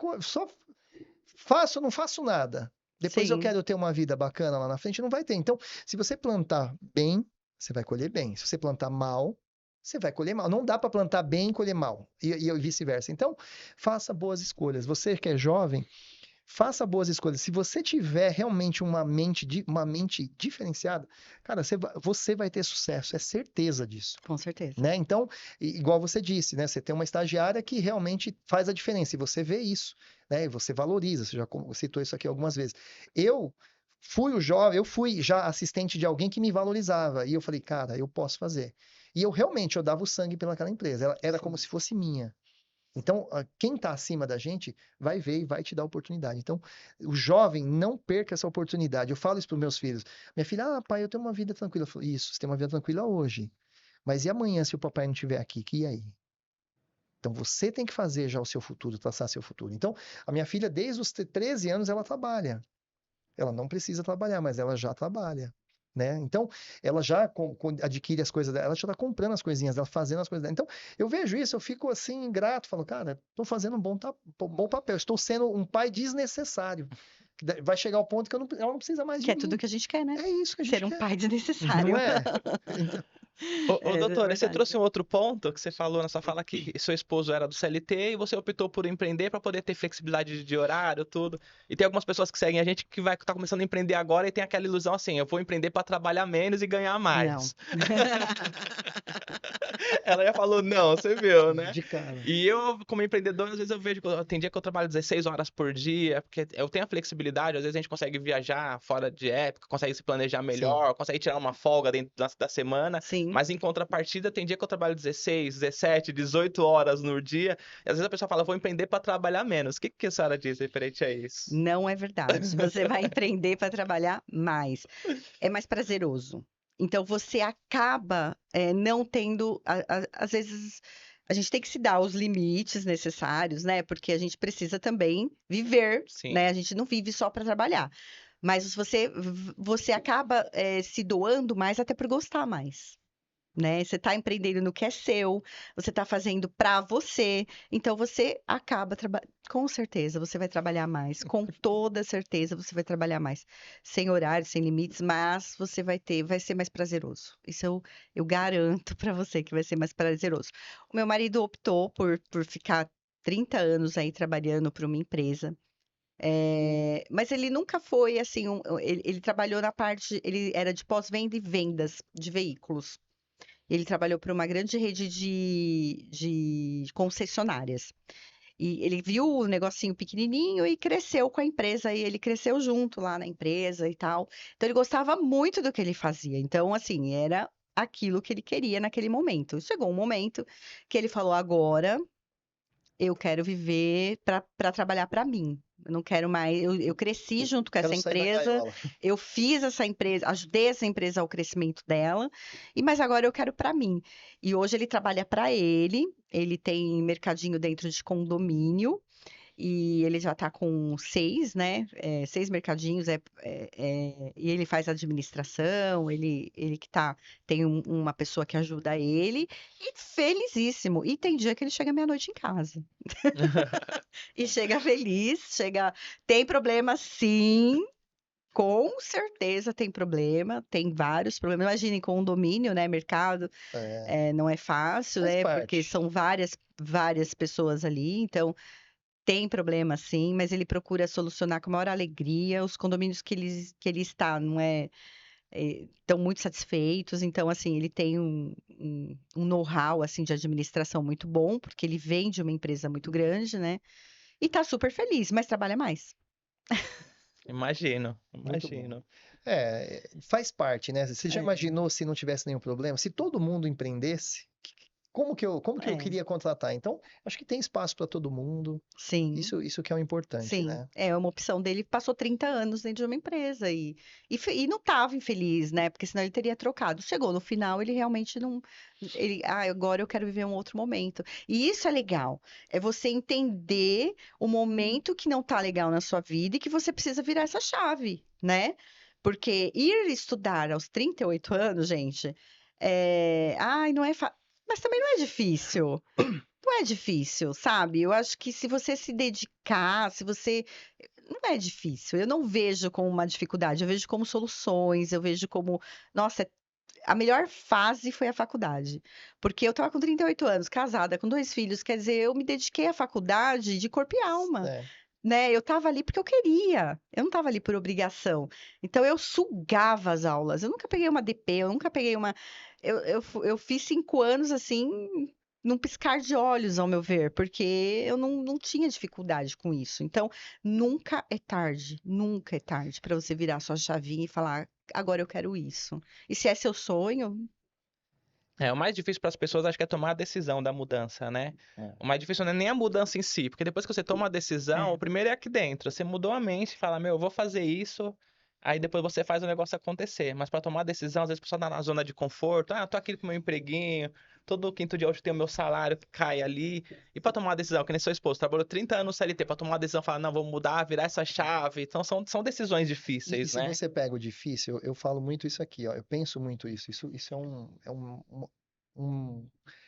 Speaker 2: faço, não faço nada. Depois eu
Speaker 3: sim,
Speaker 2: quero ter uma vida bacana lá na frente, não vai ter. Então, se você plantar bem, você vai colher bem. Se você plantar mal, você vai colher mal. Não dá para plantar bem e colher mal, e vice-versa. Então, faça boas escolhas. Você que é jovem, faça boas escolhas. Se você tiver realmente uma mente diferenciada, cara, você vai ter sucesso, é certeza disso.
Speaker 3: com certeza.
Speaker 2: Né? Então, igual você disse, né? Você tem uma estagiária que realmente faz a diferença, e você vê isso, né? E você valoriza, você já citou isso aqui algumas vezes. Eu eu fui já assistente de alguém que me valorizava, e eu falei, cara, eu posso fazer. E eu dava o sangue pelaquela empresa, ela era como se fosse minha. Então, quem está acima da gente vai ver e vai te dar oportunidade. Então, o jovem não perca essa oportunidade. Eu falo isso para os meus filhos. Minha filha, pai, eu tenho uma vida tranquila. Eu falo, isso, você tem uma vida tranquila hoje. Mas e amanhã, se o papai não estiver aqui? E aí? Então, você tem que fazer já o seu futuro, traçar seu futuro. Então, a minha filha, desde os 13 anos, ela trabalha. Ela não precisa trabalhar, mas ela já trabalha. Né? Então, ela já adquire as coisas dela, ela já está comprando as coisinhas dela, fazendo as coisas dela. Então, eu vejo isso, eu fico assim, grato, falo, cara, estou fazendo um bom papel, estou sendo um pai desnecessário. Vai chegar ao ponto que ela não precisa mais
Speaker 3: Que
Speaker 2: de
Speaker 3: é tudo
Speaker 2: mim.
Speaker 3: que a gente quer, né?
Speaker 2: É isso que a
Speaker 3: Ser
Speaker 2: gente
Speaker 3: um
Speaker 2: quer,
Speaker 3: pai
Speaker 2: não
Speaker 3: desnecessário.
Speaker 2: é? Então,
Speaker 1: Ô,
Speaker 3: É
Speaker 1: doutora, você
Speaker 3: verdade.
Speaker 1: trouxe um outro ponto que você falou na sua fala que seu esposo era do CLT e você optou por empreender para poder ter flexibilidade de horário, tudo. E tem algumas pessoas que seguem a gente que vai estar começando a empreender agora e tem aquela ilusão assim, eu vou empreender para trabalhar menos e ganhar
Speaker 3: Não.
Speaker 1: mais. Ela já falou não, você viu, né?
Speaker 2: de cara.
Speaker 1: E eu, como empreendedor, às vezes eu vejo que tem dia que eu trabalho 16 horas por dia, porque eu tenho a flexibilidade, às vezes a gente consegue viajar fora de época, consegue se planejar
Speaker 2: Sim,
Speaker 1: melhor, consegue tirar uma folga dentro da semana,
Speaker 3: Sim,
Speaker 1: mas em contrapartida tem dia que eu trabalho 16, 17, 18 horas no dia, e às vezes a pessoa fala, vou empreender para trabalhar menos. O que a senhora diz referente a isso?
Speaker 3: não é verdade. Você vai empreender para trabalhar mais. É mais prazeroso. Então você acaba não tendo, às vezes a gente tem que se dar os limites necessários, né? Porque a gente precisa também viver,
Speaker 1: Sim.
Speaker 3: né? A gente não vive só para trabalhar. Mas você acaba se doando mais até por gostar mais. Né? Você está empreendendo no que é seu, você está fazendo para você, então você acaba com certeza você vai trabalhar mais, com toda certeza você vai trabalhar mais, sem horário, sem limites, mas você vai ser mais prazeroso. Isso eu garanto para você que vai ser mais prazeroso. O meu marido optou por ficar 30 anos aí trabalhando para uma empresa. Mas ele nunca foi assim, ele trabalhou na parte, ele era de pós-venda e vendas de veículos. Ele trabalhou para uma grande rede de concessionárias. E ele viu o negocinho pequenininho e cresceu com a empresa. E ele cresceu junto lá na empresa e tal. Então, ele gostava muito do que ele fazia. Então, assim, era aquilo que ele queria naquele momento. Chegou um momento que ele falou: agora eu quero viver para trabalhar para mim. Eu não quero mais. Eu cresci junto com essa
Speaker 2: quero sair da
Speaker 3: empresa,
Speaker 2: gaiola.
Speaker 3: eu fiz essa empresa, ajudei essa empresa ao crescimento dela, mas agora eu quero para mim. E hoje ele trabalha para ele tem mercadinho dentro de condomínio. E ele já está com 6, né? 6 mercadinhos, e ele faz administração, ele que tá, tem uma pessoa que ajuda ele, e felicíssimo. E tem dia que ele chega meia-noite em casa. E chega feliz, Tem problema, sim. Com certeza tem problema, tem vários problemas. Imagine condomínio, né? Mercado,
Speaker 2: É,
Speaker 3: não é fácil,
Speaker 2: faz
Speaker 3: né? Porque
Speaker 2: parte.
Speaker 3: são várias pessoas ali, então. Tem problema, sim, mas ele procura solucionar com a maior alegria. Os condomínios que ele está, não estão muito satisfeitos. Então, assim, ele tem um know-how, assim, de administração muito bom, porque ele vem de uma empresa muito grande, né? E tá super feliz, mas trabalha mais.
Speaker 1: Imagino,
Speaker 2: Muito bom.
Speaker 1: imagino.
Speaker 2: Faz parte, né? Você já
Speaker 3: É,
Speaker 2: imaginou se não tivesse nenhum problema? Se todo mundo empreendesse, como que eu
Speaker 3: É.
Speaker 2: queria contratar? Então, acho que tem espaço para todo mundo.
Speaker 3: Sim.
Speaker 2: Isso que é o importante,
Speaker 3: Sim,
Speaker 2: né?
Speaker 3: é uma opção dele. Passou 30 anos dentro de uma empresa e não estava infeliz, né? Porque senão ele teria trocado. Chegou no final, ele realmente não. Agora eu quero viver um outro momento. E isso é legal. É você entender o momento que não tá legal na sua vida e que você precisa virar essa chave, né? Porque ir estudar aos 38 anos, gente, não é. Mas também não é difícil. Não é difícil, sabe? Eu acho que se você se dedicar, se você. Não é difícil. Eu não vejo como uma dificuldade, eu vejo como soluções, eu vejo como. Nossa, a melhor fase foi a faculdade. Porque eu tava com 38 anos, casada, com 2 filhos, quer dizer, eu me dediquei à faculdade de corpo e alma.
Speaker 2: É.
Speaker 3: Né? Eu tava ali porque eu queria, eu não tava ali por obrigação. Então eu sugava as aulas. Eu nunca peguei uma DP, eu nunca peguei uma. Eu fiz 5 anos assim, num piscar de olhos, ao meu ver, porque eu não tinha dificuldade com isso. Então, nunca é tarde para você virar sua chavinha e falar, agora eu quero isso. E se é seu sonho,
Speaker 1: O mais difícil para as pessoas acho que é tomar a decisão da mudança, né?
Speaker 2: É.
Speaker 1: O mais difícil não é nem a mudança em si, porque depois que você toma a decisão,
Speaker 3: É.
Speaker 1: o primeiro é aqui dentro. Você mudou a mente e fala, meu, eu vou fazer isso, aí depois você faz o negócio acontecer. Mas para tomar a decisão, às vezes a pessoa tá na zona de conforto, eu tô aqui com o meu empreguinho, todo quinto dia hoje tem o meu salário que cai ali. E para tomar a decisão, que nem seu esposo, trabalhou 30 anos no CLT, para tomar a decisão, falar, não, vou mudar, virar essa chave. Então são decisões
Speaker 2: E
Speaker 1: difíceis,
Speaker 2: se
Speaker 1: né?
Speaker 2: você pega o difícil, eu falo muito isso aqui, ó. Eu penso muito isso. Isso um-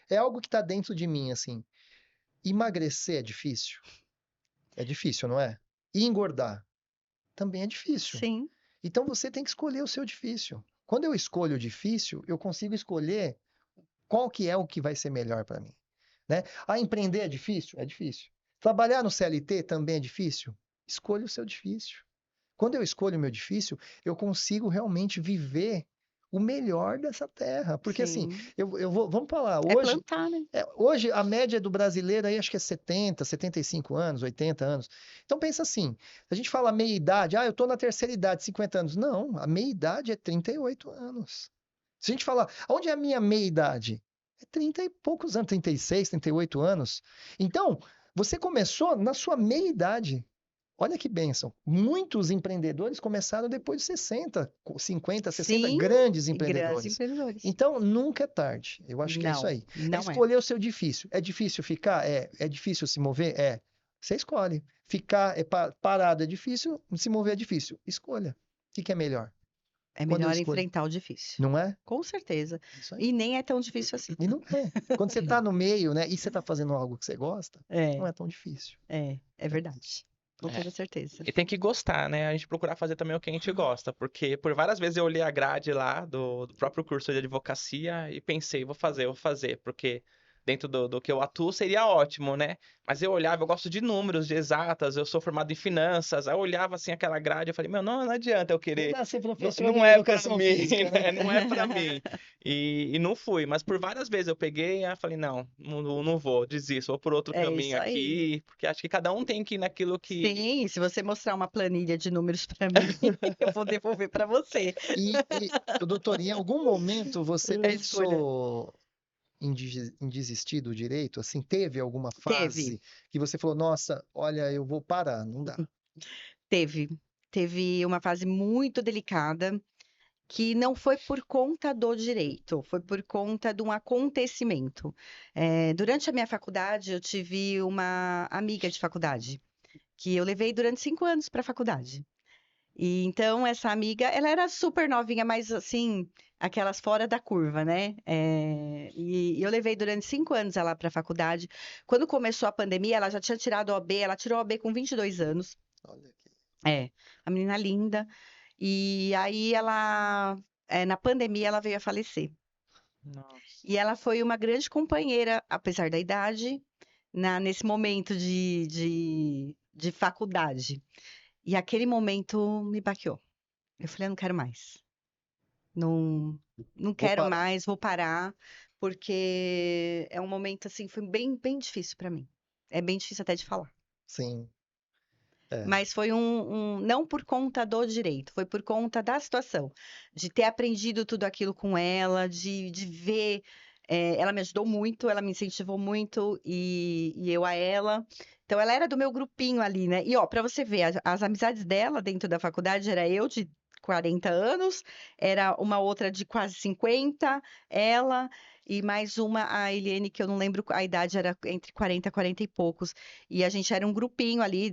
Speaker 2: é algo que está dentro de mim, assim. Emagrecer é difícil? É difícil, não é? E engordar também é difícil.
Speaker 3: sim,
Speaker 2: Então você tem que escolher o seu difícil. Quando eu escolho o difícil, eu consigo escolher qual que é o que vai ser melhor para mim, né? Empreender é difícil? É difícil. Trabalhar no CLT também é difícil? Escolha o seu difícil. Quando eu escolho o meu difícil, eu consigo realmente viver o melhor dessa terra. Porque assim,
Speaker 3: sim.
Speaker 2: vamos falar,
Speaker 3: É
Speaker 2: hoje,
Speaker 3: plantar, né?
Speaker 2: hoje a média do brasileiro aí acho que é 70, 75 anos, 80 anos. Então pensa assim, a gente fala meia idade, eu tô na terceira idade, 50 anos. Não, a meia idade é 38 anos. Se a gente falar, onde é a minha meia idade? É 30 e poucos anos, 36, 38 anos. Então, você começou na sua meia idade. Olha que bênção. Muitos empreendedores começaram depois de 60, 50, 60
Speaker 3: Sim,
Speaker 2: grandes
Speaker 3: e grandes
Speaker 2: empreendedores.
Speaker 3: empreendedores.
Speaker 2: Então, nunca é tarde. Eu acho que é isso
Speaker 3: Não,
Speaker 2: aí. É
Speaker 3: não é.
Speaker 2: escolher o seu difícil. É difícil ficar? É difícil se mover? É. Você escolhe. Ficar parado é difícil, se mover é difícil. Escolha. O que é melhor?
Speaker 3: É
Speaker 2: Quando eu
Speaker 3: melhor
Speaker 2: escolho.
Speaker 3: enfrentar o difícil.
Speaker 2: Não é?
Speaker 3: Com certeza.
Speaker 2: Isso aí.
Speaker 3: E nem é tão difícil assim.
Speaker 2: E não é. Quando você está no meio, né, e você está fazendo algo que você gosta, não
Speaker 3: É,
Speaker 2: é tão difícil.
Speaker 3: é verdade. Com
Speaker 1: É.
Speaker 3: toda certeza.
Speaker 1: E tem que gostar, né? A gente procurar fazer também o que a gente gosta, porque por várias vezes eu olhei a grade lá do próprio curso de advocacia e pensei, vou fazer, porque dentro do que eu atuo seria ótimo, né? Mas eu olhava, eu gosto de números, de exatas, eu sou formado em finanças, aí eu olhava assim aquela grade, eu falei, meu, não adianta eu
Speaker 2: Não
Speaker 1: querer.
Speaker 2: dá ser
Speaker 1: Não,
Speaker 2: professor de
Speaker 1: não é pra
Speaker 2: educação
Speaker 1: mim,
Speaker 2: física, né?
Speaker 1: né? Não é pra mim. E não fui, mas por várias vezes eu peguei e falei, não vou, desisto, vou por outro
Speaker 3: É
Speaker 1: caminho
Speaker 3: isso aí.
Speaker 1: aqui, porque acho que cada um tem que ir naquilo que.
Speaker 3: Sim, se você mostrar uma planilha de números para mim, eu vou devolver para você.
Speaker 2: Doutor, em algum momento você
Speaker 3: A escolha.
Speaker 2: pensou em desistir do direito? Assim, teve alguma
Speaker 3: Teve,
Speaker 2: fase que você falou, nossa, olha, eu vou parar, não dá.
Speaker 3: teve. Teve uma fase muito delicada que não foi por conta do direito, foi por conta de um acontecimento. Durante a minha faculdade, eu tive uma amiga de faculdade que eu levei durante 5 anos para a faculdade. E então essa amiga, ela era super novinha, mas assim, aquelas fora da curva, né? E eu levei durante 5 anos ela para a faculdade. Quando começou a pandemia, ela já tinha tirado a OAB, ela tirou a OAB com 22 anos.
Speaker 2: Olha aqui.
Speaker 3: A menina linda. E aí na pandemia, ela veio a falecer.
Speaker 1: Nossa.
Speaker 3: E ela foi uma grande companheira, apesar da idade, nesse momento de faculdade. E aquele momento me baqueou. Eu falei, eu não quero mais. Não, não
Speaker 2: Vou
Speaker 3: quero
Speaker 2: parar.
Speaker 3: mais, vou parar, porque é um momento assim, foi bem, bem difícil para mim. É bem difícil até de falar.
Speaker 2: Sim, é.
Speaker 3: Mas foi não por conta do direito, foi por conta da situação, de ter aprendido tudo aquilo com ela, de ver ela me ajudou muito, ela me incentivou muito e eu a ela. Então, ela era do meu grupinho ali, né? E, ó, pra você ver, as amizades dela dentro da faculdade era eu de 40 anos, era uma outra de quase 50, ela e mais uma, a Eliane, que eu não lembro, a idade era entre 40 e 40 e poucos. E a gente era um grupinho ali,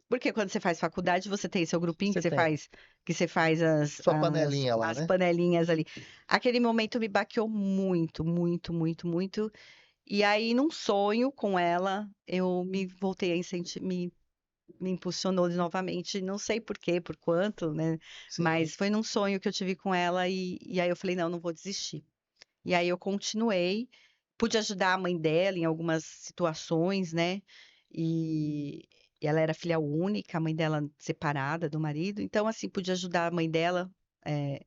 Speaker 3: porque quando você faz faculdade, você tem seu grupinho
Speaker 2: Você tem.
Speaker 3: que você faz
Speaker 2: Sua panelinha lá,
Speaker 3: as
Speaker 2: né?
Speaker 3: panelinhas ali. Aquele momento me baqueou muito, muito, muito, muito. E aí, num sonho com ela, eu me voltei a me impulsionou novamente, não sei por quê, por quanto, né?
Speaker 2: Sim.
Speaker 3: Mas foi num sonho que eu tive com ela e aí eu falei, não, não vou desistir. E aí eu continuei, pude ajudar a mãe dela em algumas situações, né? E, e ela era filha única, a mãe dela separada do marido, então assim, pude ajudar a mãe dela.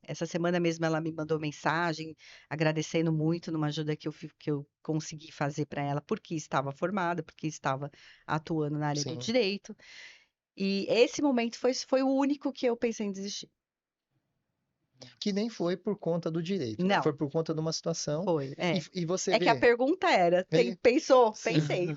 Speaker 3: Essa semana mesmo ela me mandou mensagem agradecendo muito numa ajuda que eu consegui fazer para ela, porque estava formada, porque estava atuando na área do
Speaker 2: Sim.
Speaker 3: direito. E esse momento foi o único que eu pensei em desistir.
Speaker 2: Que nem foi por conta do direito, né?
Speaker 3: Não,
Speaker 2: Foi por conta de uma situação.
Speaker 3: foi.
Speaker 2: E você
Speaker 3: É que a
Speaker 2: vê.
Speaker 3: pergunta era,
Speaker 2: É,
Speaker 3: pensou?
Speaker 2: sim.
Speaker 3: Pensei.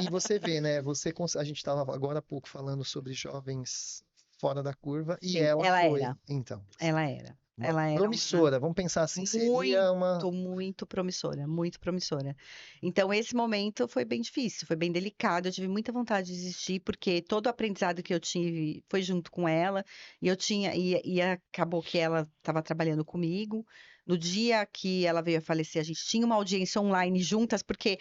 Speaker 2: E você vê, né? A gente estava agora há pouco falando sobre jovens fora da curva e
Speaker 3: Sim,
Speaker 2: ela
Speaker 3: ela
Speaker 2: foi.
Speaker 3: era.
Speaker 2: Então,
Speaker 3: Ela era.
Speaker 2: uma
Speaker 3: Ela era uma
Speaker 2: promissora. Vamos pensar assim, seria uma.
Speaker 3: muito promissora, muito promissora. Então, esse momento foi bem difícil, foi bem delicado. Eu tive muita vontade de desistir, porque todo o aprendizado que eu tive foi junto com ela, e eu tinha, e acabou que ela estava trabalhando comigo. No dia que ela veio a falecer, a gente tinha uma audiência online juntas, porque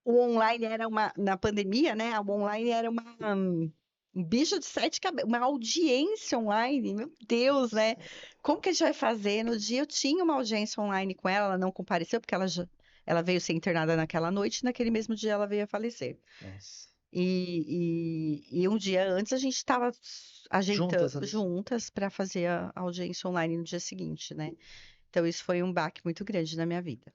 Speaker 3: o online era na pandemia, né? O online era um bicho de sete cabeças, uma audiência online, meu Deus, né? Como que a gente vai fazer? No dia eu tinha uma audiência online com ela, ela não compareceu, porque ela veio ser internada naquela noite, naquele mesmo dia ela veio a falecer.
Speaker 2: Nossa.
Speaker 3: E um dia antes a gente estava
Speaker 2: Juntas
Speaker 3: ajeitando
Speaker 2: ali.
Speaker 3: juntas para fazer a audiência online no dia seguinte, né? Então isso foi um baque muito grande na minha vida.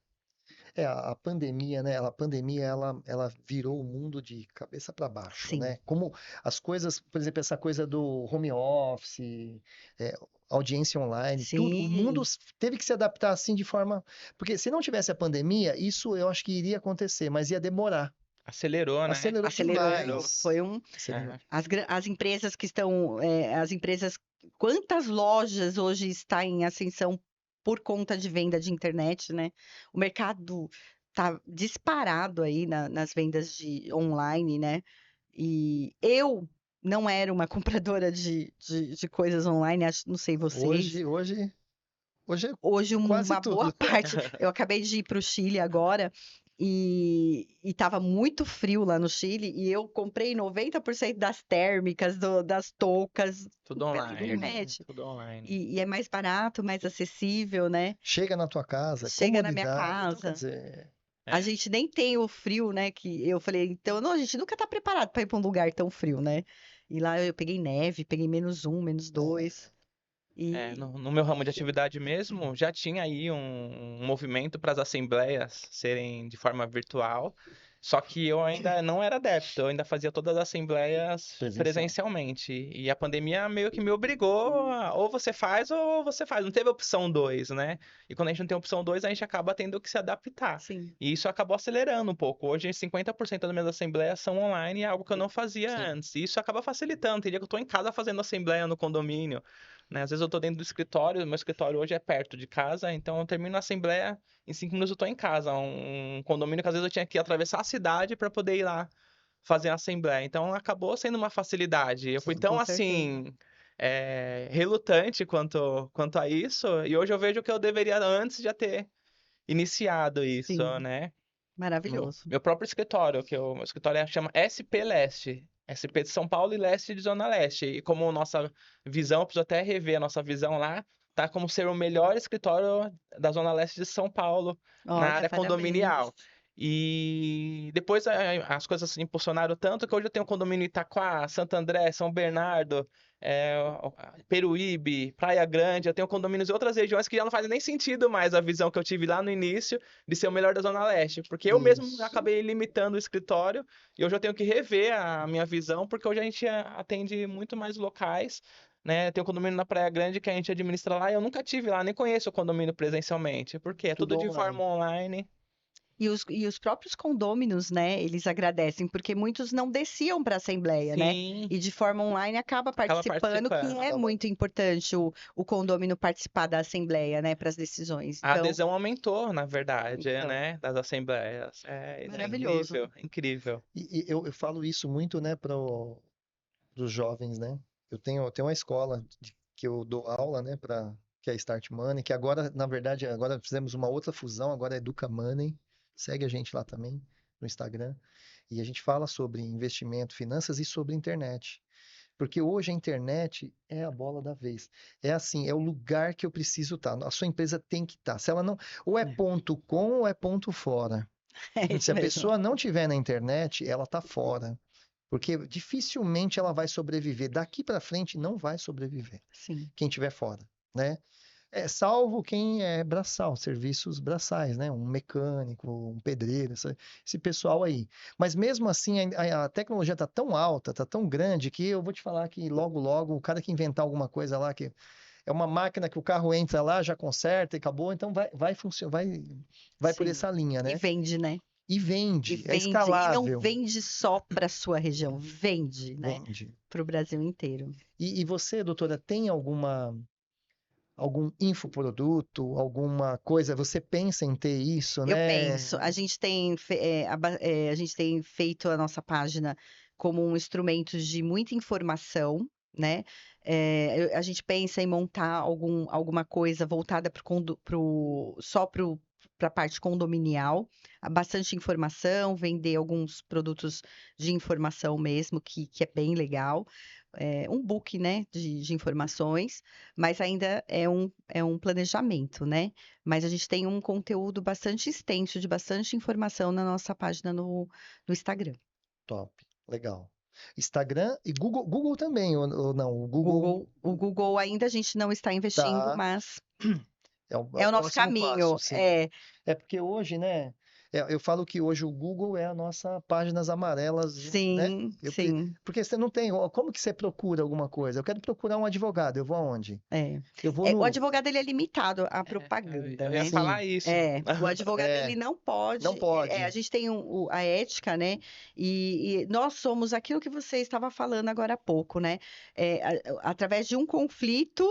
Speaker 2: A pandemia, né? A pandemia, ela virou o mundo de cabeça para baixo,
Speaker 3: Sim,
Speaker 2: né? Como as coisas, por exemplo, essa coisa do home office, é, audiência online, tudo, o mundo
Speaker 3: sim.
Speaker 2: teve que se adaptar assim de forma. Porque se não tivesse a pandemia, isso eu acho que iria acontecer, mas ia demorar.
Speaker 1: Acelerou, né?
Speaker 2: Acelerou
Speaker 3: Acelerou.
Speaker 2: demais.
Speaker 3: Foi
Speaker 2: Acelerou.
Speaker 1: É.
Speaker 3: as empresas que estão, as empresas, quantas lojas hoje está em ascensão por conta de venda de internet, né? O mercado tá disparado aí nas vendas de online, né? E eu não era uma compradora de coisas online, não sei vocês.
Speaker 2: Hoje é
Speaker 3: Hoje,
Speaker 2: quase
Speaker 3: uma boa
Speaker 2: tudo.
Speaker 3: parte. Eu acabei de ir para o Chile agora e estava muito frio lá no Chile e eu comprei 90% das térmicas, das toucas,
Speaker 1: Tudo
Speaker 3: pela
Speaker 1: online.
Speaker 3: internet.
Speaker 1: Tudo online.
Speaker 3: E é mais barato, mais acessível, né?
Speaker 2: Chega na tua casa,
Speaker 3: Chega na minha
Speaker 2: comodidade. Então, quer
Speaker 3: casa.
Speaker 2: dizer,
Speaker 3: A
Speaker 1: É.
Speaker 3: gente nem tem o frio, né? Que eu falei, então, não, a gente nunca tá preparado para ir para um lugar tão frio, né? E lá eu peguei neve, peguei -1, -2. E
Speaker 1: No meu ramo de atividade mesmo, já tinha aí um movimento para as assembleias serem de forma virtual, só que eu ainda não era adepto, eu ainda fazia todas as assembleias
Speaker 2: presencial.
Speaker 1: presencialmente. E a pandemia meio que me obrigou ou você faz ou você faz, não teve opção 2, né? E quando a gente não tem opção 2, a gente acaba tendo que se adaptar.
Speaker 3: sim,
Speaker 1: E isso acabou acelerando um pouco. Hoje, 50% das minhas assembleias são online, é algo que eu não fazia
Speaker 2: Sim.
Speaker 1: antes. E isso acaba facilitando. Tem dia que eu tô em casa fazendo assembleia no condomínio, né? Às vezes eu tô dentro do escritório, meu escritório hoje é perto de casa, então eu termino a assembleia, em 5 minutos eu tô em casa. Um condomínio que às vezes eu tinha que atravessar a cidade para poder ir lá fazer a assembleia. Então acabou sendo uma facilidade. Eu fui
Speaker 2: Sim.
Speaker 1: tão
Speaker 3: com certeza.
Speaker 1: assim, relutante quanto a isso, e hoje eu vejo que eu deveria antes já ter iniciado isso,
Speaker 3: Sim,
Speaker 1: né?
Speaker 3: maravilhoso.
Speaker 1: Meu próprio escritório, meu escritório chama SP Leste. SP de São Paulo e Leste de Zona Leste. E como nossa visão, eu preciso até rever a nossa visão lá, tá como ser o melhor escritório da Zona Leste de São Paulo na
Speaker 3: Olha,
Speaker 1: área
Speaker 3: parabéns.
Speaker 1: condominial. E depois as coisas se impulsionaram tanto que hoje eu tenho condomínio em Itaquá, Santo André, São Bernardo, é, Peruíbe, Praia Grande. Eu tenho condomínios em outras regiões que já não fazem nem sentido mais a visão que eu tive lá no início de ser o melhor da Zona Leste, porque eu mesmo
Speaker 2: Isso.
Speaker 1: acabei limitando o escritório e hoje eu tenho que rever a minha visão, porque hoje a gente atende muito mais locais, né? Tem um condomínio na Praia Grande que a gente administra lá. Eu nunca tive lá, nem conheço o condomínio presencialmente. Porque é tudo
Speaker 2: Tudo
Speaker 1: de
Speaker 2: online.
Speaker 1: forma online.
Speaker 3: E os próprios condôminos, né, eles agradecem, porque muitos não desciam para a Assembleia, né?
Speaker 1: Sim,
Speaker 3: E de forma online acaba
Speaker 1: acaba
Speaker 3: participando, que
Speaker 1: participando.
Speaker 3: é muito importante o condômino participar da Assembleia, né, para as decisões.
Speaker 1: A
Speaker 3: Então,
Speaker 1: adesão aumentou, na verdade,
Speaker 3: então,
Speaker 1: né? Das assembleias. Isso é
Speaker 3: maravilhoso.
Speaker 1: incrível, incrível.
Speaker 2: E eu falo isso muito, né, para os jovens, né? Eu tenho uma escola que eu dou aula, né, que é a Start Money, que agora, na verdade, agora fizemos uma outra fusão, agora é Educa Money. Segue a gente lá também no Instagram. E a gente fala sobre investimento, finanças e sobre internet. Porque hoje a internet é a bola da vez. É assim, é o lugar que eu preciso estar. A sua empresa tem que estar. Se ela não, ou é
Speaker 3: É,
Speaker 2: ponto com ou é ponto fora.
Speaker 3: é
Speaker 2: Se
Speaker 3: isso
Speaker 2: a
Speaker 3: mesmo.
Speaker 2: pessoa não tiver na internet, ela está fora. Porque dificilmente ela vai sobreviver. Daqui para frente não vai sobreviver
Speaker 3: Sim.
Speaker 2: quem tiver fora, né? Salvo quem é braçal, serviços braçais, né? Um mecânico, um pedreiro, esse pessoal aí. Mas mesmo assim, a tecnologia está tão alta, está tão grande, que eu vou te falar que logo, logo, o cara que inventar alguma coisa lá, que é uma máquina que o carro entra lá, já conserta e acabou, então vai funcionar, vai por
Speaker 3: Sim.
Speaker 2: essa linha,
Speaker 3: E
Speaker 2: né?
Speaker 3: vende, né?
Speaker 2: E
Speaker 3: E
Speaker 2: vende, é
Speaker 3: vende. E não
Speaker 2: escalável,
Speaker 3: vende só para sua região, vende, né?
Speaker 2: vende.
Speaker 3: Para o Brasil inteiro.
Speaker 2: E você, doutora, tem algum infoproduto, alguma coisa? Você pensa em ter isso,
Speaker 3: Eu
Speaker 2: né?
Speaker 3: penso, a gente tem feito a nossa página como um instrumento de muita informação, né? A gente pensa em montar alguma coisa voltada só para a parte condominial, bastante informação, vender alguns produtos de informação mesmo, que é bem legal. Um book, né, de informações, mas ainda é um planejamento, né? Mas a gente tem um conteúdo bastante extenso, de bastante informação na nossa página no Instagram.
Speaker 2: Top, legal. Instagram e Google também, ou não? O Google
Speaker 3: O Google ainda a gente não está investindo,
Speaker 2: tá,
Speaker 3: mas
Speaker 2: é
Speaker 3: é
Speaker 2: o
Speaker 3: o nosso
Speaker 2: próximo passo,
Speaker 3: caminho.
Speaker 2: sim. É porque hoje, né? Eu falo que hoje o Google é a nossa páginas amarelas, né?
Speaker 3: Sim, sim.
Speaker 2: Porque você não tem. Como que você procura alguma coisa? Eu quero procurar um advogado, eu vou aonde?
Speaker 3: É.
Speaker 2: Eu vou
Speaker 3: O
Speaker 2: no.
Speaker 3: advogado ele é limitado à
Speaker 1: Eu,
Speaker 3: propaganda,
Speaker 1: eu ia
Speaker 3: né?
Speaker 2: Sim,
Speaker 1: falar isso.
Speaker 3: O advogado ele
Speaker 2: é,
Speaker 3: não
Speaker 2: não
Speaker 3: pode. A
Speaker 2: pode.
Speaker 3: gente tem a ética, né? E nós somos aquilo que você estava falando agora há pouco, né? Através de um conflito,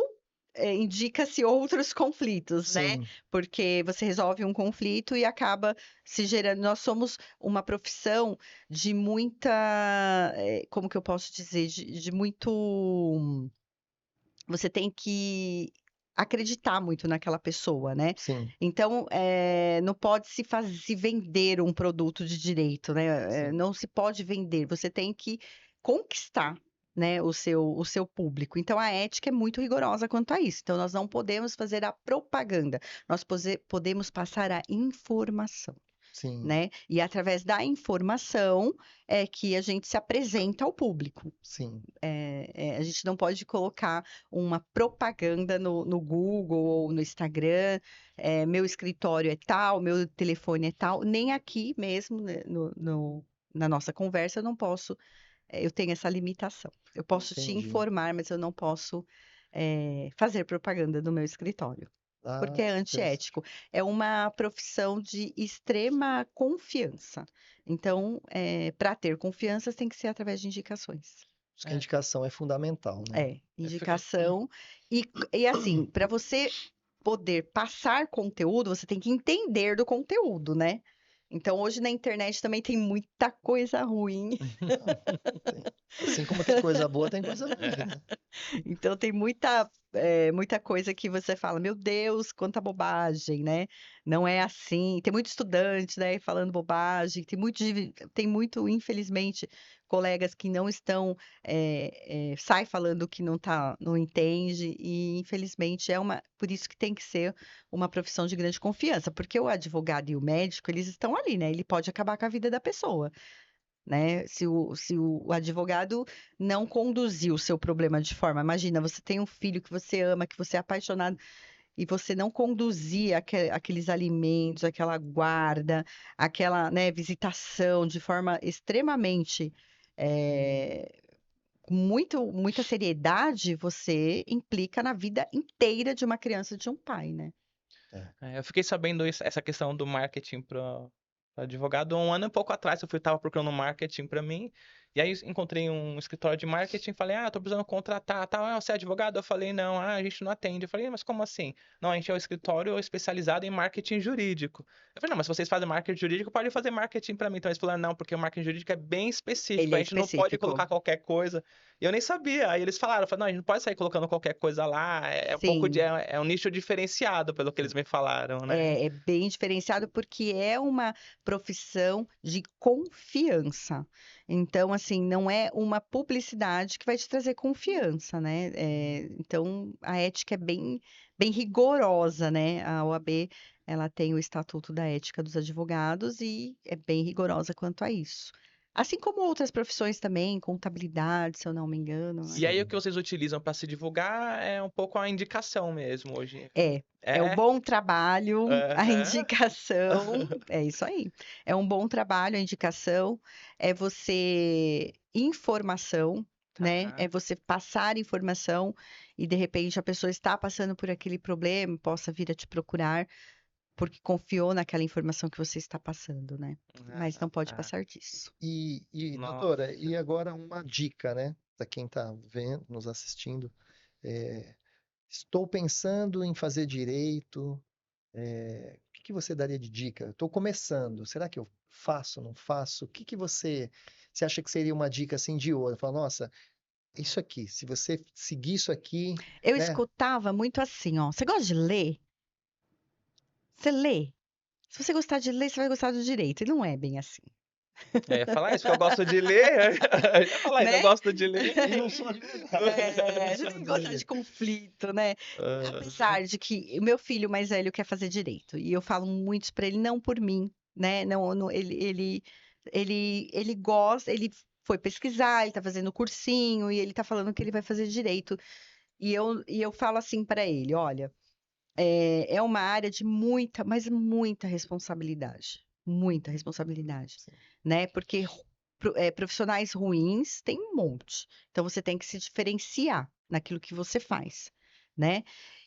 Speaker 3: indica-se outros conflitos, né?
Speaker 2: Sim,
Speaker 3: Porque você resolve um conflito e acaba se gerando. Nós somos uma profissão de muita. Como que eu posso dizer? De muito. Você tem que acreditar muito naquela pessoa, né?
Speaker 2: sim,
Speaker 3: Então, não pode se vender um produto de direito, né?
Speaker 2: sim.
Speaker 3: Não se pode vender, você tem que conquistar, né, o seu público. Então, a ética é muito rigorosa quanto a isso. Então, nós não podemos fazer a propaganda, nós podemos passar a informação.
Speaker 2: Sim,
Speaker 3: Né? E através da informação é que a gente se apresenta ao público.
Speaker 2: sim,
Speaker 3: A gente não pode colocar uma propaganda no Google ou no Instagram, meu escritório é tal, meu telefone é tal, nem aqui mesmo, né, na nossa conversa, eu não posso, eu tenho essa limitação. Eu posso te
Speaker 2: entendi.
Speaker 3: informar, mas eu não posso, fazer propaganda do meu escritório,
Speaker 2: Ah,
Speaker 3: porque é
Speaker 2: interessante.
Speaker 3: antiético. É uma profissão de extrema confiança. Então, para ter confiança, tem que ser através de indicações.
Speaker 2: Acho que a indicação é fundamental, né?
Speaker 3: Indicação. E assim, para você poder passar conteúdo, você tem que entender do conteúdo, né? Então, hoje na internet também tem muita coisa ruim.
Speaker 2: Não, tem. Assim como tem coisa boa, tem coisa ruim,
Speaker 1: É.
Speaker 2: né?
Speaker 3: Então, tem muita coisa que você fala, meu Deus, quanta bobagem, né? Não é assim. Tem muito estudante, né, falando bobagem. Tem muito, infelizmente, colegas que não estão, sai falando que não entende. E, infelizmente, por isso que tem que ser uma profissão de grande confiança. Porque o advogado e o médico, eles estão ali, né? Ele pode acabar com a vida da pessoa. Né? Se o advogado não conduzir o seu problema de forma, imagina, você tem um filho que você ama, que você é apaixonado, e você não conduzir aqueles alimentos, aquela guarda, aquela, né, visitação de forma extremamente, eh, com muita seriedade, você implica na vida inteira de uma criança e de um pai, né?
Speaker 1: Eu fiquei sabendo essa questão do marketing para advogado 1 ano e pouco atrás. Eu tava procurando marketing para mim. E aí encontrei um escritório de marketing. Falei, tô precisando contratar, tal. Você é advogado? Eu falei, não, a gente não atende. Eu falei, mas como assim? Não, a gente é um escritório especializado em marketing jurídico. Eu falei, não, mas se vocês fazem marketing jurídico, pode fazer marketing para mim. Então eles falaram, não, porque o marketing jurídico é bem específico.
Speaker 3: Ele
Speaker 1: A
Speaker 3: é
Speaker 1: gente não pode
Speaker 3: específico.
Speaker 1: colocar qualquer coisa. E eu nem sabia. Aí eles falaram, não, a gente não pode sair colocando qualquer coisa lá. É um pouco
Speaker 3: Sim.
Speaker 1: é um nicho diferenciado, pelo que eles me falaram, né?
Speaker 3: É bem diferenciado porque é uma profissão de confiança. Então, assim, não é uma publicidade que vai te trazer confiança, né? Então, a ética é bem rigorosa, né? A OAB, ela tem o Estatuto da Ética dos Advogados e é bem rigorosa quanto a isso. Assim como outras profissões também, contabilidade, se eu não me engano, né?
Speaker 1: E aí o que vocês utilizam para se divulgar é um pouco a indicação mesmo hoje.
Speaker 3: É o
Speaker 1: É?
Speaker 3: bom trabalho, a
Speaker 1: Aham.
Speaker 3: indicação, é isso aí. É um bom trabalho, a indicação, é você informação, né? É
Speaker 1: Tá.
Speaker 3: você passar informação e de repente a pessoa está passando por aquele problema, possa vir a te procurar porque confiou naquela informação que você está passando, né? Mas não pode
Speaker 1: Tá.
Speaker 3: passar disso.
Speaker 1: Nossa.
Speaker 2: Doutora, e agora uma dica, né? Para quem está vendo, nos assistindo. É, estou pensando em fazer direito. O que que você daria de dica? Estou começando. Será que eu faço, não faço? O que que você acha que seria uma dica assim de ouro? Fala, nossa, isso aqui, se você seguir isso aqui,
Speaker 3: Eu
Speaker 2: né?
Speaker 3: escutava muito assim, ó. Você gosta de ler? Você lê? Se você gostar de ler, você vai gostar do direito. E não é bem assim,
Speaker 1: Eu ia falar isso, que eu gosto de ler. Eu ia falar isso, eu
Speaker 3: né?
Speaker 1: gosto de ler.
Speaker 2: E não sou advogado.
Speaker 3: É,
Speaker 2: Não
Speaker 3: você
Speaker 2: sou
Speaker 3: tem que gostar de
Speaker 2: advogado.
Speaker 3: conflito, né?
Speaker 1: Ah,
Speaker 3: Apesar de que o meu filho mais velho quer fazer direito, e eu falo muito isso pra ele, não por mim, né? Não, ele gosta, ele foi pesquisar, ele tá fazendo cursinho, e ele tá falando que ele vai fazer direito. E eu falo assim pra ele, olha, é uma área de muita, mas muita responsabilidade. Muita responsabilidade,
Speaker 2: Sim.
Speaker 3: né? Porque profissionais ruins tem um monte. Então você tem que se diferenciar naquilo que você faz, né?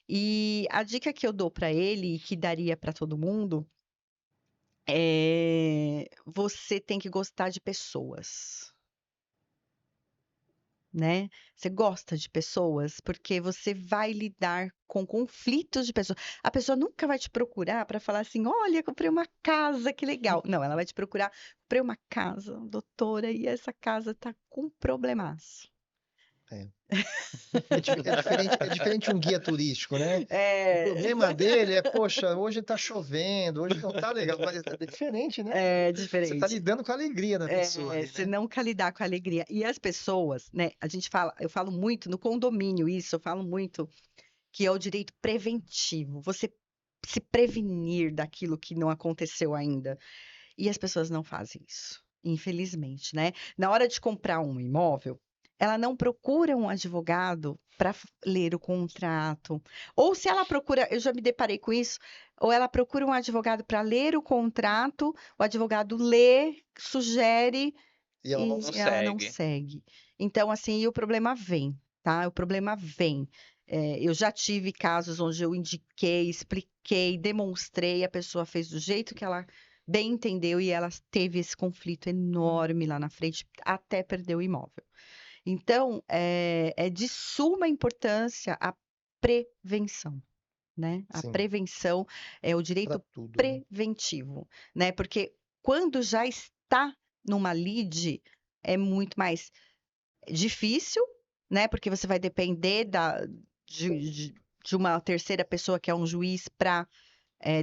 Speaker 3: E a dica que eu dou para ele e que daria para todo mundo é você tem que gostar de pessoas. Né? Você gosta de pessoas porque você vai lidar com conflitos de pessoas. A pessoa nunca vai te procurar para falar assim: olha, comprei uma casa, que legal. Não, ela vai te procurar: comprei uma casa, doutora, e essa casa tá com problemaço.
Speaker 2: É. É diferente um guia turístico, né? O
Speaker 3: É,
Speaker 2: problema dele é, poxa, hoje tá chovendo, hoje não tá legal, mas é diferente, né?
Speaker 3: é
Speaker 2: Você tá
Speaker 3: diferente.
Speaker 2: lidando com a alegria da pessoa ali,
Speaker 3: Você
Speaker 2: né?
Speaker 3: nunca lidar com a alegria. E as pessoas, né? Eu falo muito no condomínio isso, eu falo muito que é o direito preventivo. Você se prevenir daquilo que não aconteceu ainda. E as pessoas não fazem isso, infelizmente, né? Na hora de comprar um imóvel, ela não procura um advogado para ler o contrato. Ou se ela procura, eu já me deparei com isso, ou ela procura um advogado para ler o contrato, o advogado lê, sugere
Speaker 2: E ela não
Speaker 1: não
Speaker 3: e ela não
Speaker 1: segue.
Speaker 3: segue. Então, assim, o problema vem, tá? O problema vem. Eu já tive casos onde eu indiquei, expliquei, demonstrei, a pessoa fez do jeito que ela bem entendeu e ela teve esse conflito enorme lá na frente, até perder o imóvel. Então, é de suma importância a prevenção, né? A
Speaker 2: sim,
Speaker 3: prevenção é o
Speaker 2: para
Speaker 3: direito
Speaker 2: tudo, né?
Speaker 3: preventivo, né? Porque quando já está numa lide, é muito mais difícil, né? Porque você vai depender de, de- de uma terceira pessoa que é um juiz para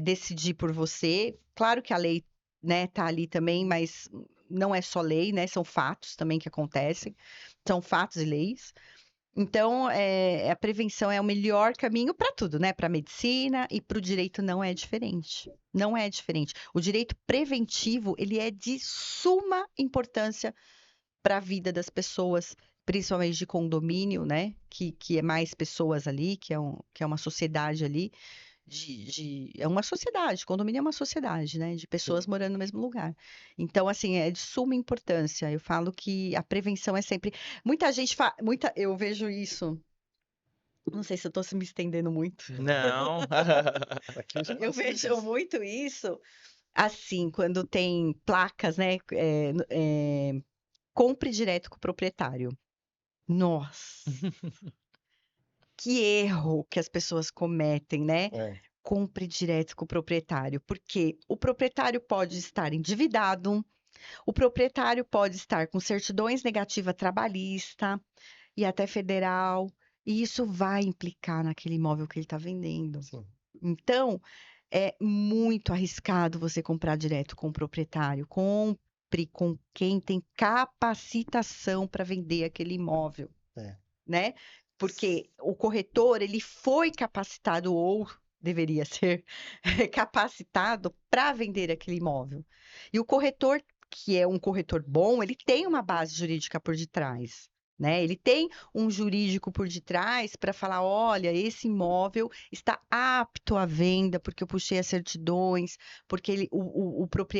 Speaker 3: decidir por você. Claro que a lei, né, tá ali também, mas não é só lei, né? São fatos também que acontecem. São fatos e leis. Então, a prevenção é o melhor caminho para tudo, né? Para a medicina e para o direito não é diferente. Não é diferente. O direito preventivo, ele é de suma importância para a vida das pessoas, principalmente de condomínio, né? Que é mais pessoas ali, que é uma sociedade ali. É uma sociedade, condomínio é uma sociedade, né? De pessoas morando no mesmo lugar. Então, assim, é de suma importância. Eu falo que a prevenção é sempre. Muita gente eu vejo isso. Não sei se eu tô me estendendo muito.
Speaker 1: Não.
Speaker 2: Aqui o espaço
Speaker 3: Eu
Speaker 2: é
Speaker 3: vejo
Speaker 2: esse.
Speaker 3: muito isso, assim, quando tem placas, né? Compre direto com o proprietário. Nossa, que erro que as pessoas cometem, né?
Speaker 2: É,
Speaker 3: Compre direto com o proprietário, porque o proprietário pode estar endividado, o proprietário pode estar com certidões negativa trabalhista e até federal, e isso vai implicar naquele imóvel que ele está vendendo.
Speaker 2: sim.
Speaker 3: Então, é muito arriscado você comprar direto com o proprietário. Compre com quem tem capacitação para vender aquele imóvel,
Speaker 2: É.
Speaker 3: né? Porque o corretor, ele foi capacitado ou deveria ser capacitado para vender aquele imóvel. E o corretor, que é um corretor bom, ele tem uma base jurídica por detrás, né? Ele tem um jurídico por detrás para falar, olha, esse imóvel está apto à venda porque eu puxei as certidões, porque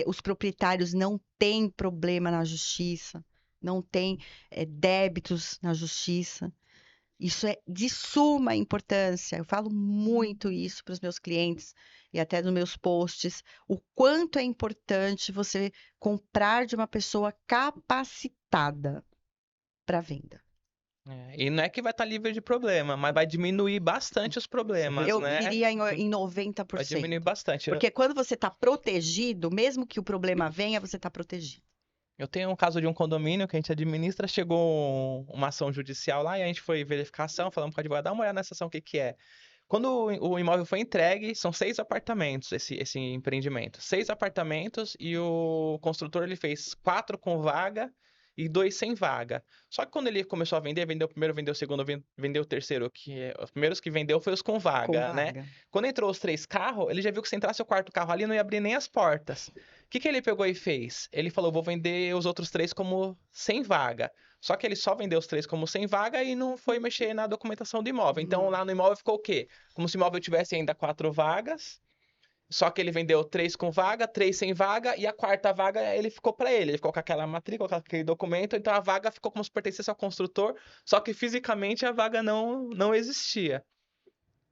Speaker 3: os proprietários não têm problema na justiça, não têm débitos na justiça. Isso é de suma importância. Eu falo muito isso para os meus clientes e até nos meus posts, o quanto é importante você comprar de uma pessoa capacitada para venda.
Speaker 1: E não é que vai estar livre de problema, mas vai diminuir bastante os problemas,
Speaker 3: Eu
Speaker 1: né?
Speaker 3: diria em
Speaker 1: Vai
Speaker 3: 90%.
Speaker 1: diminuir bastante.
Speaker 3: Porque quando você está protegido, mesmo que o problema venha, você está protegido.
Speaker 1: Eu tenho um caso de um condomínio que a gente administra, chegou uma ação judicial lá e a gente foi verificação, falamos com o advogado, dá uma olhada nessa ação, o que que é. Quando o imóvel foi entregue, são 6 apartamentos, esse empreendimento. 6 apartamentos e o construtor ele fez 4 com vaga e 2 sem vaga. Só que quando ele começou a vender, vendeu o primeiro, vendeu o segundo, vendeu o terceiro, os primeiros que vendeu foi os com
Speaker 3: Com
Speaker 1: vaga, né?
Speaker 3: vaga.
Speaker 1: Quando entrou os 3 carros, ele já viu que se entrasse o quarto carro ali, não ia abrir nem as portas. O que que ele pegou e fez? Ele falou, vou vender os outros 3 como sem vaga. Só que ele só vendeu os 3 como sem vaga e não foi mexer na documentação do imóvel. Então lá no imóvel ficou o quê? Como se o imóvel tivesse ainda 4 vagas, só que ele vendeu 3 com vaga, 3 sem vaga, e a quarta vaga ele ficou para ele. Ele ficou com aquela matrícula, com aquele documento, então a vaga ficou como se pertencesse ao construtor, só que fisicamente a vaga não existia.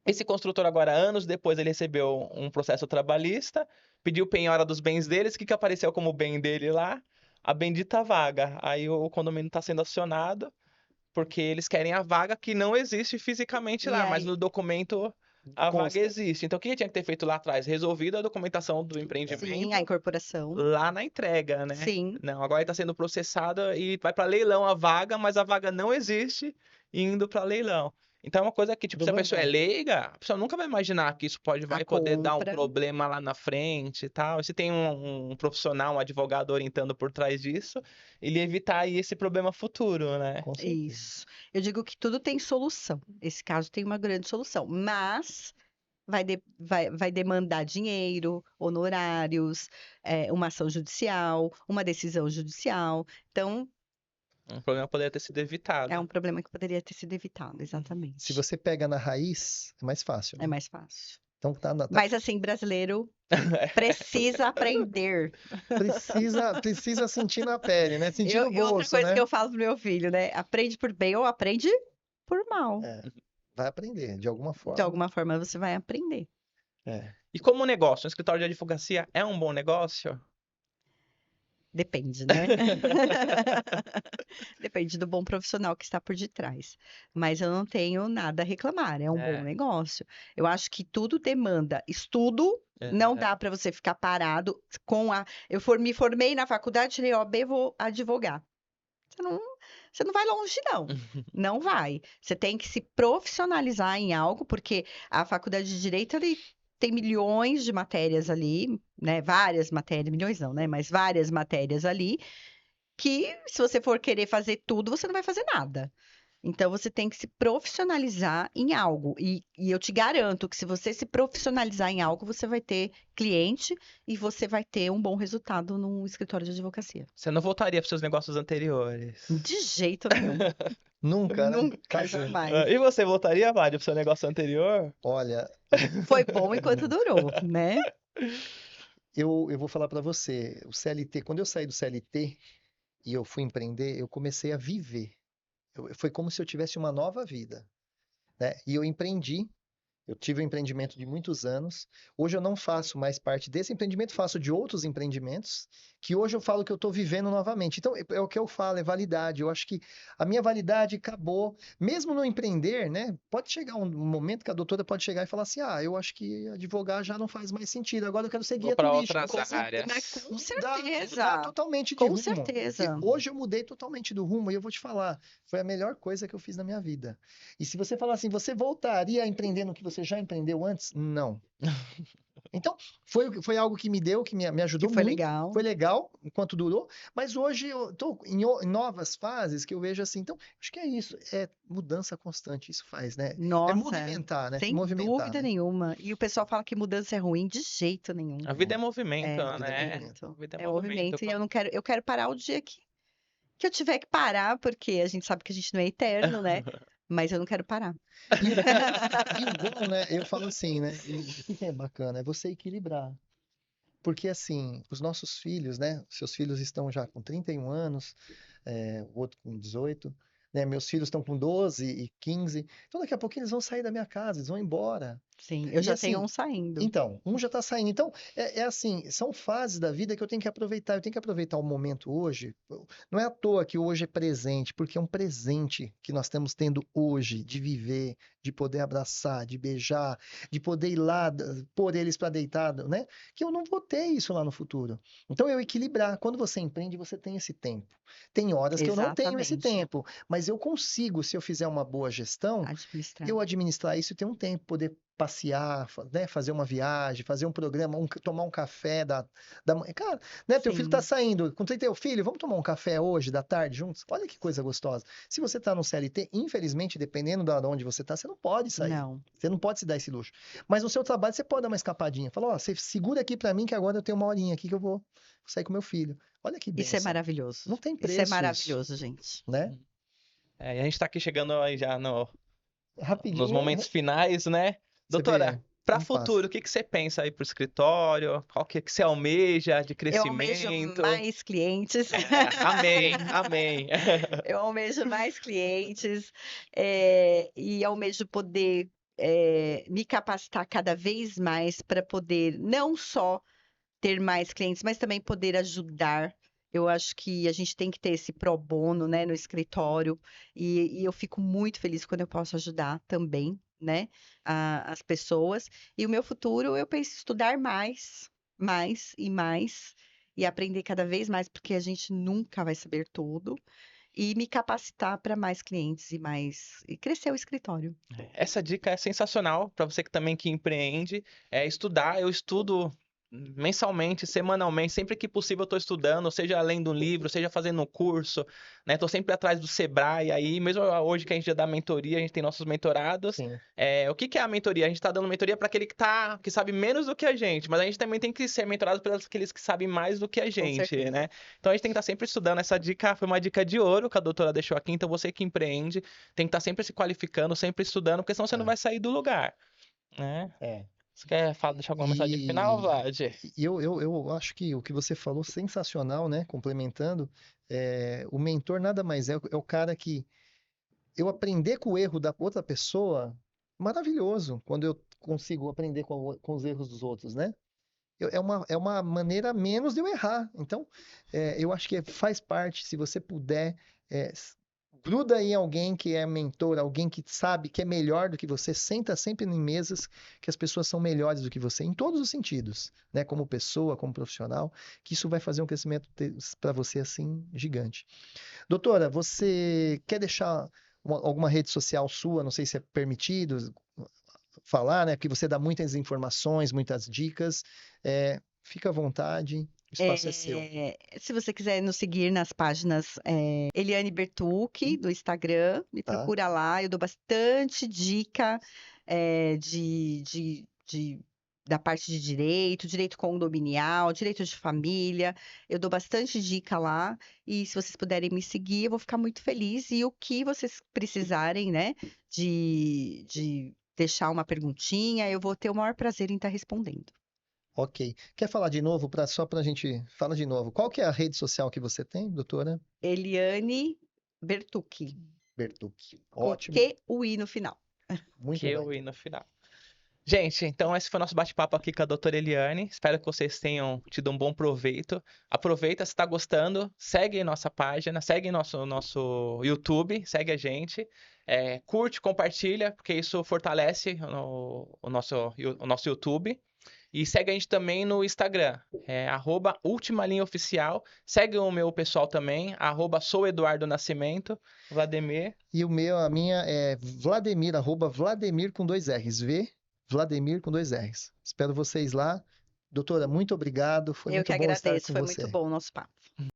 Speaker 1: Esse construtor agora, anos depois, ele recebeu um processo trabalhista, pediu penhora dos bens deles, o que que apareceu como bem dele lá? A bendita vaga. Aí o condomínio está sendo acionado, porque eles querem a vaga que não existe fisicamente
Speaker 3: E
Speaker 1: lá, mas
Speaker 3: aí?
Speaker 1: no documento a vaga
Speaker 2: Consta.
Speaker 1: existe. Então, o que ele tinha que ter feito lá atrás? Resolvido a documentação do
Speaker 3: Sim, a
Speaker 1: empreendimento
Speaker 3: incorporação.
Speaker 1: lá na entrega, né?
Speaker 3: Sim.
Speaker 1: Não, agora ele está sendo processado e vai para leilão a vaga, mas a vaga não existe indo para leilão. Então é uma coisa que, tipo,
Speaker 2: Tudo
Speaker 1: se a pessoa é
Speaker 2: normal.
Speaker 1: leiga, a pessoa nunca vai imaginar que isso
Speaker 3: A
Speaker 1: vai poder dar um
Speaker 3: compra.
Speaker 1: problema lá na frente e tal. E se tem um profissional, um advogado orientando por trás disso, ele evitar aí esse problema futuro, né?
Speaker 2: Com certeza.
Speaker 3: Isso. Eu digo que tudo tem solução. Esse caso tem uma grande solução, mas vai demandar dinheiro, honorários, uma ação judicial, uma decisão judicial. Então,
Speaker 1: Um problema poderia ter sido
Speaker 3: é
Speaker 1: evitado.
Speaker 3: um problema que poderia ter sido evitado, exatamente.
Speaker 2: Se você pega na raiz, é mais fácil.
Speaker 3: É mais fácil.
Speaker 2: Então
Speaker 3: Mas assim, brasileiro precisa aprender.
Speaker 2: precisa sentir na pele, né? Sentir no
Speaker 3: Outra
Speaker 2: bolso,
Speaker 3: coisa
Speaker 2: né?
Speaker 3: que eu falo pro meu filho, né? Aprende por bem ou aprende por mal.
Speaker 2: É, vai aprender, de alguma
Speaker 3: De
Speaker 2: forma.
Speaker 3: alguma forma você vai aprender.
Speaker 2: É.
Speaker 1: E como negócio, um escritório de advocacia é um bom negócio?
Speaker 3: Depende, né? Depende do bom profissional que está por detrás. Mas eu não tenho nada a reclamar, é um bom
Speaker 1: É.
Speaker 3: negócio. Eu acho que tudo demanda estudo, não dá para você ficar parado com a. Me formei na faculdade, tirei OAB, vou advogar. Você não vai longe, não. Não vai. Você tem que se profissionalizar em algo, porque a faculdade de Direito, ele tem milhões de matérias ali, né? Várias matérias, milhões não, né? Mas várias matérias ali, que se você for querer fazer tudo, você não vai fazer nada. Então, você tem que se profissionalizar em algo. E eu te garanto que se você se profissionalizar em algo, você vai ter cliente e você vai ter um bom resultado num escritório de advocacia.
Speaker 1: Você não voltaria para seus negócios anteriores.
Speaker 3: De jeito nenhum.
Speaker 2: Nunca, né?
Speaker 3: Nunca,
Speaker 2: Caixa.
Speaker 3: jamais.
Speaker 1: E você voltaria, Vlad, pro seu negócio anterior?
Speaker 2: Olha,
Speaker 3: Foi bom enquanto durou, né?
Speaker 2: eu vou falar para você, o CLT, quando eu saí do CLT e eu fui empreender, eu comecei a viver. Foi como se eu tivesse uma nova vida, né? E eu empreendi. Eu tive um empreendimento de muitos anos. Hoje eu não faço mais parte desse empreendimento, faço de outros empreendimentos, que hoje eu falo que eu estou vivendo novamente. Então, é o que eu falo, é validade. Eu acho que a minha validade acabou. Mesmo no empreender, né? Pode chegar um momento que a doutora pode chegar e falar assim: ah, eu acho que advogar já não faz mais sentido, agora eu quero ser
Speaker 1: Vou
Speaker 2: guia
Speaker 1: para
Speaker 2: turístico.
Speaker 1: outras áreas.
Speaker 3: Mas com
Speaker 2: Mudar
Speaker 3: certeza.
Speaker 2: totalmente de
Speaker 3: Com
Speaker 2: rumo.
Speaker 3: certeza.
Speaker 2: Hoje eu mudei totalmente do rumo e eu vou te falar, foi a melhor coisa que eu fiz na minha vida. E se você falar assim, você voltaria a empreender no que você já empreendeu antes? Não. Então, foi algo que me deu, que me ajudou
Speaker 3: Que foi
Speaker 2: muito.
Speaker 3: legal.
Speaker 2: Foi legal enquanto durou, mas hoje eu estou em novas fases que eu vejo assim. Então, acho que é isso, é mudança constante, isso faz, né? É
Speaker 3: Nossa,
Speaker 2: movimentar, né?
Speaker 3: sem
Speaker 2: Movimentar,
Speaker 3: dúvida
Speaker 2: né?
Speaker 3: nenhuma. E o pessoal fala que mudança é ruim, de jeito nenhum.
Speaker 1: A vida é movimento,
Speaker 3: É,
Speaker 2: vida é
Speaker 1: né?
Speaker 2: movimento.
Speaker 1: A vida é
Speaker 3: É movimento. E
Speaker 1: movimento.
Speaker 3: eu quero parar o dia que eu tiver que parar, porque a gente sabe que a gente não é eterno, né? Mas eu não quero parar.
Speaker 2: E o bom, né? Eu falo assim, né? O que é bacana? É você equilibrar. Porque assim, os nossos filhos, né? Seus filhos estão já com 31 anos, o outro com 18, né? Meus filhos estão com 12 e 15. Então daqui a pouco eles vão sair da minha casa, eles vão embora.
Speaker 3: Sim, eu
Speaker 2: E
Speaker 3: já tenho
Speaker 2: assim,
Speaker 3: um saindo.
Speaker 2: então, um já está saindo. Então, é assim, são fases da vida que eu tenho que aproveitar. Eu tenho que aproveitar o momento hoje. Não é à toa que hoje é presente, porque é um presente que nós estamos tendo hoje de viver, de poder abraçar, de beijar, de poder ir lá, pôr eles para deitar, né? Que eu não vou ter isso lá no futuro. Então, eu equilibrar. Quando você empreende, você tem esse tempo. Tem horas que eu não tenho esse
Speaker 3: Exatamente.
Speaker 2: tempo, mas eu consigo, se eu fizer uma boa gestão,
Speaker 3: Administrar.
Speaker 2: eu administrar isso e ter um tempo, poder passear, né, fazer uma viagem, fazer um programa, tomar um café da manhã. Cara, né, teu filho tá
Speaker 3: Sim.
Speaker 2: saindo, com teu filho, vamos tomar um café hoje, da tarde, juntos? Olha que coisa gostosa. Se você tá no CLT, infelizmente, dependendo de onde você tá, você não pode sair.
Speaker 3: Não.
Speaker 2: Você não pode se dar esse luxo. Mas no seu trabalho, você pode dar uma escapadinha. Fala, ó, você segura aqui pra mim que agora eu tenho uma horinha aqui que eu vou sair com meu filho. Olha que
Speaker 3: Isso é
Speaker 2: bênção.
Speaker 3: maravilhoso.
Speaker 2: Não tem
Speaker 3: Isso é
Speaker 2: preço
Speaker 3: maravilhoso, gente.
Speaker 2: né?
Speaker 1: E a gente tá aqui chegando aí já nos
Speaker 2: Rapidinho,
Speaker 1: momentos finais, né?
Speaker 2: você
Speaker 1: Doutora,
Speaker 2: vê,
Speaker 1: para
Speaker 2: como passa.
Speaker 1: futuro, o que que você pensa aí pro escritório? Qual que você almeja de
Speaker 3: Eu almejo
Speaker 1: crescimento?
Speaker 3: mais clientes.
Speaker 1: Amém, amém.
Speaker 3: Eu almejo mais clientes e almejo poder me capacitar cada vez mais para poder não só ter mais clientes, mas também poder ajudar. Eu acho que a gente tem que ter esse pro bono, né, no escritório, e eu fico muito feliz quando eu posso ajudar também, né, as pessoas. E o meu futuro, eu penso em estudar mais, mais e mais, e aprender cada vez mais, porque a gente nunca vai saber tudo, e me capacitar para mais clientes e crescer o escritório.
Speaker 1: Essa dica é sensacional para você que também que empreende, é estudar. Eu estudo mensalmente, semanalmente, sempre que possível eu estou estudando, seja lendo um livro, seja fazendo um curso, né? Estou sempre atrás do Sebrae aí, mesmo hoje que a gente já dá mentoria, a gente tem nossos mentorados.
Speaker 2: Sim.
Speaker 1: O que que é a mentoria? A gente está dando mentoria para aquele que sabe menos do que a gente, mas a gente também tem que ser mentorado pelos aqueles que sabem mais do que a gente,
Speaker 3: certeza.
Speaker 1: né? Então a gente tem que estar sempre estudando. Essa dica foi uma dica de ouro que a doutora deixou aqui, então você que empreende tem que estar sempre se qualificando, sempre estudando, porque senão você não vai sair do lugar, né?
Speaker 2: É.
Speaker 1: Você quer deixar alguma mensagem final, Vlad?
Speaker 2: E eu acho que o que você falou sensacional, né? Complementando, o mentor nada mais é o cara que eu aprender com o erro da outra pessoa, maravilhoso, quando eu consigo aprender com os erros dos outros, né? É uma maneira a menos de eu errar. Então, eu acho que faz parte, se você puder, gruda em alguém que é mentor, alguém que sabe que é melhor do que você, senta sempre em mesas que as pessoas são melhores do que você, em todos os sentidos, né? Como pessoa, como profissional, que isso vai fazer um crescimento para você, assim, gigante. Doutora, você quer deixar alguma rede social sua? Não sei se é permitido falar, né? Porque você dá muitas informações, muitas dicas. Fica à vontade. O espaço é seu.
Speaker 3: Se você quiser nos seguir nas páginas Eliane Bertucci, do Instagram, me
Speaker 2: Tá.
Speaker 3: procura lá. Eu dou bastante dica da parte de direito condominial, direito de família. Eu dou bastante dica lá. E se vocês puderem me seguir, eu vou ficar muito feliz. E o que vocês precisarem, né, de deixar uma perguntinha, eu vou ter o maior prazer em estar respondendo.
Speaker 2: Ok. Quer falar de novo, só pra gente... Fala de novo. Qual que é a rede social que você tem, doutora
Speaker 3: Eliane Bertucci,
Speaker 2: Bertucci?
Speaker 3: com
Speaker 2: Ótimo.
Speaker 3: Q-U-I no final.
Speaker 2: Muito
Speaker 1: Que eu
Speaker 2: bem.
Speaker 1: ia no final. Gente, então esse foi o nosso bate-papo aqui com a doutora Eliane. Espero que vocês tenham tido um bom proveito. Aproveita, se está gostando, segue nossa página, segue nosso YouTube, segue a gente. Curte, compartilha, porque isso fortalece o nosso YouTube. E segue a gente também no Instagram, @ultimalinhaoficial. Segue o meu pessoal também, @soueduardonascimento, Vladimir.
Speaker 2: E a minha é Vladimir, @Vladimir com 2 R's. Vladimir com 2 R's. Espero vocês lá. Doutora, muito obrigado. Foi
Speaker 3: Eu
Speaker 2: muito
Speaker 3: que
Speaker 2: bom estar
Speaker 3: agradeço,
Speaker 2: com
Speaker 3: foi
Speaker 2: você.
Speaker 3: muito bom o nosso papo.